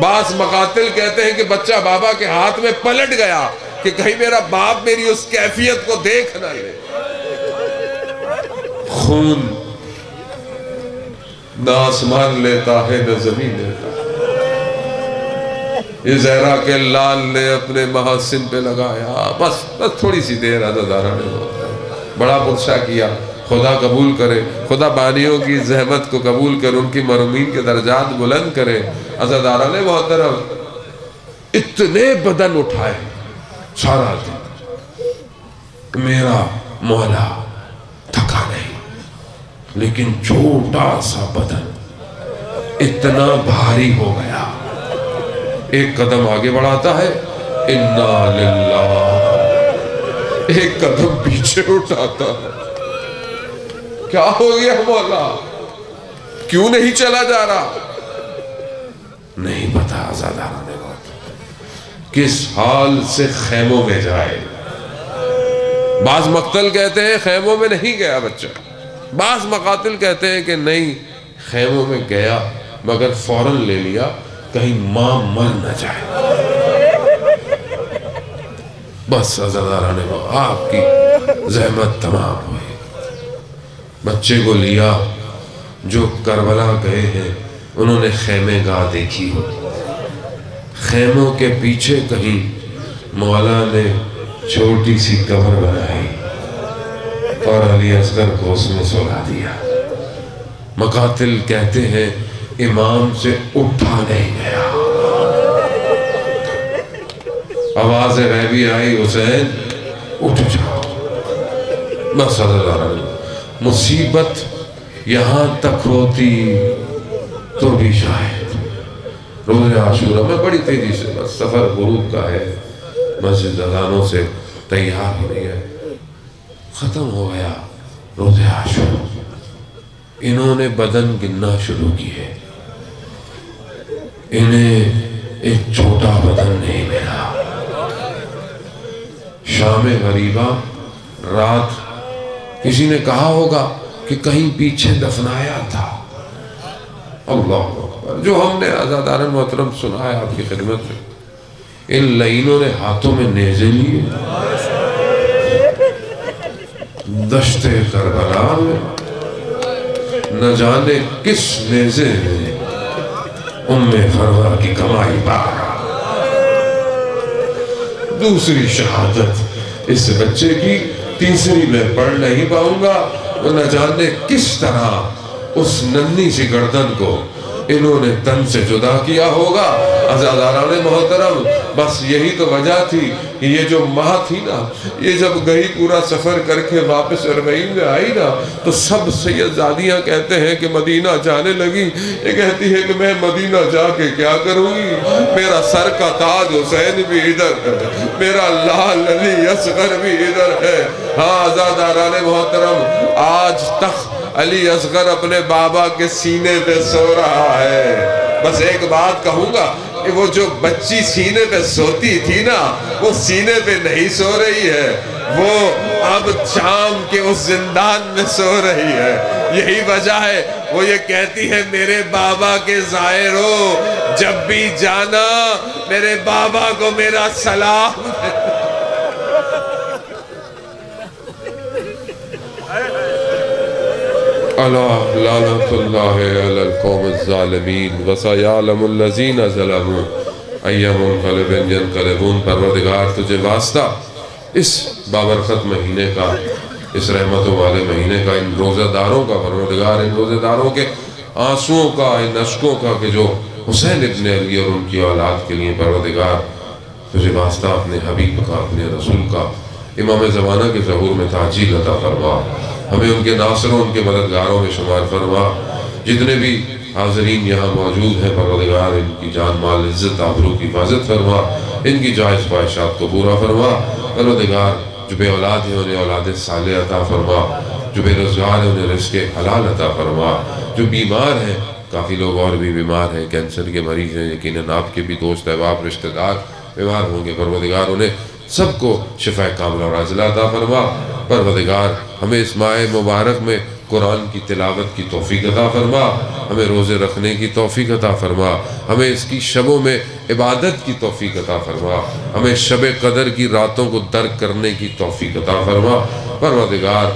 بعض مقاتل کہتے ہیں کہ بچہ بابا کے ہاتھ میں پلٹ گیا کہ کہیں میرا باپ میری اس کیفیت کو دیکھ نہ لے۔ خون نہ آسمان لیتا ہے نہ زمین لیتا ہے، یہ زہرا کے لال نے اپنے محاسن پہ لگایا، بس تھوڑی سی دیر عزاداران نے بڑا پرسا کیا، خدا قبول کرے، خدا بانیوں کی زحمت کو قبول کرے، ان کی مرحومین کے درجات بلند کرے۔ عزاداران محترم، اتنے بدن اٹھائے سارا دن، میرا مولا تھکا نہیں، لیکن چھوٹا سا بدن اتنا بھاری ہو گیا، ایک قدم آگے بڑھاتا ہے، انا للہ، ایک قدم پیچھے اٹھاتا ہے۔ کیا ہو گیا مولا؟ کیوں نہیں چلا جا رہا؟ نہیں پتا عزاداران نے بات، کس حال سے خیموں میں جائے۔ بعض مقتل کہتے ہیں خیموں میں نہیں گیا بچہ، بعض مقاتل کہتے ہیں کہ نہیں خیموں میں گیا مگر فوراً لے لیا کہیں ماں مر نہ جائے۔ بس عزاداران آپ کی زحمت تمام ہوئی، بچے کو لیا، جو کربلا گئے ہیں انہوں نے خیمے گاہ دیکھی، خیموں کے پیچھے کہیں مولا نے چھوٹی سی قبر بنائی، اور علی اصغر کو اس میں سلا دیا۔ مقاتل کہتے ہیں امام سے اٹھا نہیں گیا۔ آواز غیبی آئی حسین اٹھ جاؤ۔ بس حضرت مصیبت یہاں تک ہوتی تو بھی شاید روز عاشورہ میں بڑی تیزی سے بس سفر غروب کا ہے، مسجد اذانوں سے تیار ہو رہی ہے، ختم ہو گیا روز عاشورہ۔ انہوں نے بدن گننا شروع کیے، انہیں ایک چھوٹا بدن نہیں ملا۔ شام غریبہ رات کسی نے کہا ہوگا کہ کہیں پیچھے دفنایا تھا۔ اللہ اکبر، جو ہم نے عزادار محترم سنا ہے آپ کی خدمت میں، ان لعینوں نے ہاتھوں میں نیزے لیے، دشت کربلا میں نہ جانے کس نیزے میں ام فروا کی کمائی پارا۔ دوسری شہادت اس بچے کی، تیسری میں پڑھ نہیں پاؤں گا، نہ جانے کس طرح اس ننھی سی گردن کو انہوں نے تن سے جدا کیا ہوگا۔ عزاداران محترم، بس یہی تو وجہ تھی کہ یہ جو ماں تھی نا، یہ جب گئی پورا سفر کر کے واپس اربعین میں آئی نا، تو سب سیدزادیاں کہتے ہیں کہ مدینہ جانے لگی۔ یہ کہتی ہے کہ میں مدینہ جا کے کیا کروں گی، میرا سر کا تاج حسین بھی ادھر ہے، میرا لال علی اصغر بھی ادھر ہے۔ ہاں عزاداران محترم، آج تک علی اصغر اپنے بابا کے سینے پہ سو رہا ہے۔ بس ایک بات کہوں گا کہ وہ جو بچی سینے پہ سوتی تھی نا، وہ سینے پہ نہیں سو رہی ہے، وہ اب شام کے اس زندان میں سو رہی ہے۔ یہی وجہ ہے وہ یہ کہتی ہے میرے بابا کے زائر ہو، جب بھی جانا میرے بابا کو میرا سلام۔ اللہ لعنت اللہ علی القوم الظالمین وسیعلم الذین ظلموا ای منقلب ینقلبون۔ پروردگار تجھے واسطہ اس بابرکت مہینے کا، اس رحمتوں والے مہینے کا، ان روزہ داروں کا، پروردگار ان روزہ داروں کے آنسوؤں کا، ان اشکوں کا کہ جو حسین ابن علی اور ان کی اولاد کے لیے پروردگار تجھے واسطہ اپنے حبیب کا، اپنے رسول کا، امام زمانہ کے ظہور میں تعجیل عطا فرما، ہمیں ان کے ناصروں، ان کے مددگاروں میں شمار فرما۔ جتنے بھی حاضرین یہاں موجود ہیں پروردگار ان کی جان مال عزت آبرو کی حفاظت فرما، ان کی جائز خواہشات کو پورا فرما۔ پروردگار جو بے اولاد ہیں انہیں اولاد صالح عطا فرما، جو بے روزگار ہیں انہیں رزق حلال عطا فرما، جو بیمار ہیں، کافی لوگ اور بھی بیمار ہیں، کینسر کے مریض ہیں، یقیناً آپ کے بھی دوست احباب رشتہ دار بیمار ہوں گے، پروردگار انہیں سب کو شفا کاملہ اور عاجلہ عطا فرما۔ پروردگار ہمیں اس ماہ مبارک میں قرآن کی تلاوت کی توفیق عطا فرما، ہمیں روزے رکھنے کی توفیق عطا فرما، ہمیں اس کی شبوں میں عبادت کی توفیق عطا فرما، ہمیں شب قدر کی راتوں کو درک کرنے کی توفیق عطا فرما۔ پروردگار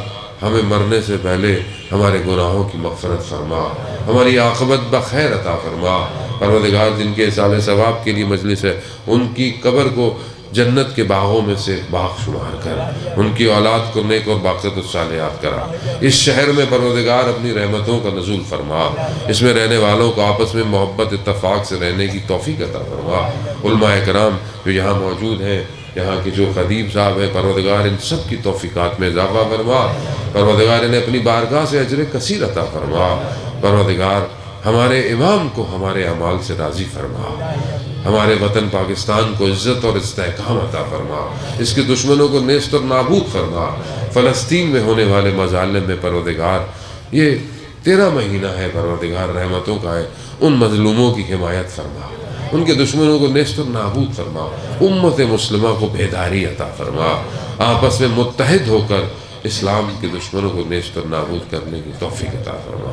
ہمیں مرنے سے پہلے ہمارے گناہوں کی مغفرت فرما، ہماری عاقبت بخیر عطا فرما۔ پروردگار جن کے اصالِ ثواب کے لیے مجلس ہے، ان کی قبر کو جنت کے باغوں میں سے باغ شمار کر، ان کی اولاد کو نیک اور باقیت الصالحات کرا۔ اس شہر میں پروردگار اپنی رحمتوں کا نزول فرما، اس میں رہنے والوں کو آپس میں محبت اتفاق سے رہنے کی توفیق عطا فرما۔ علماء کرام جو یہاں موجود ہیں، یہاں کے جو خطیب صاحب ہیں، پروردگار ان سب کی توفیقات میں اضافہ فرما، پروردگار انہیں اپنی بارگاہ سے اجر کثیر عطا فرما۔ پروردگار ہمارے امام کو ہمارے اعمال سے راضی فرما، ہمارے وطن پاکستان کو عزت اور استحکام عطا فرما، اس کے دشمنوں کو نیست اور نابود فرما۔ فلسطین میں ہونے والے مظالم میں پروردگار یہ تیرا مہینہ ہے، پروردگار رحمتوں کا ہے، ان مظلوموں کی حمایت فرما، ان کے دشمنوں کو نیست اور نابود فرما، امت مسلمہ کو بیداری عطا فرما، آپس میں متحد ہو کر اسلام کے دشمنوں کو نیست اور نابود کرنے کی توفیق عطا فرما۔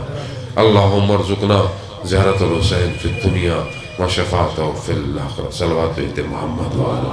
اللہم ارزقنا زیارت الحسین فی الدنیا وشفاعتہ فی الآخرہ۔ صلوات محمد وعلی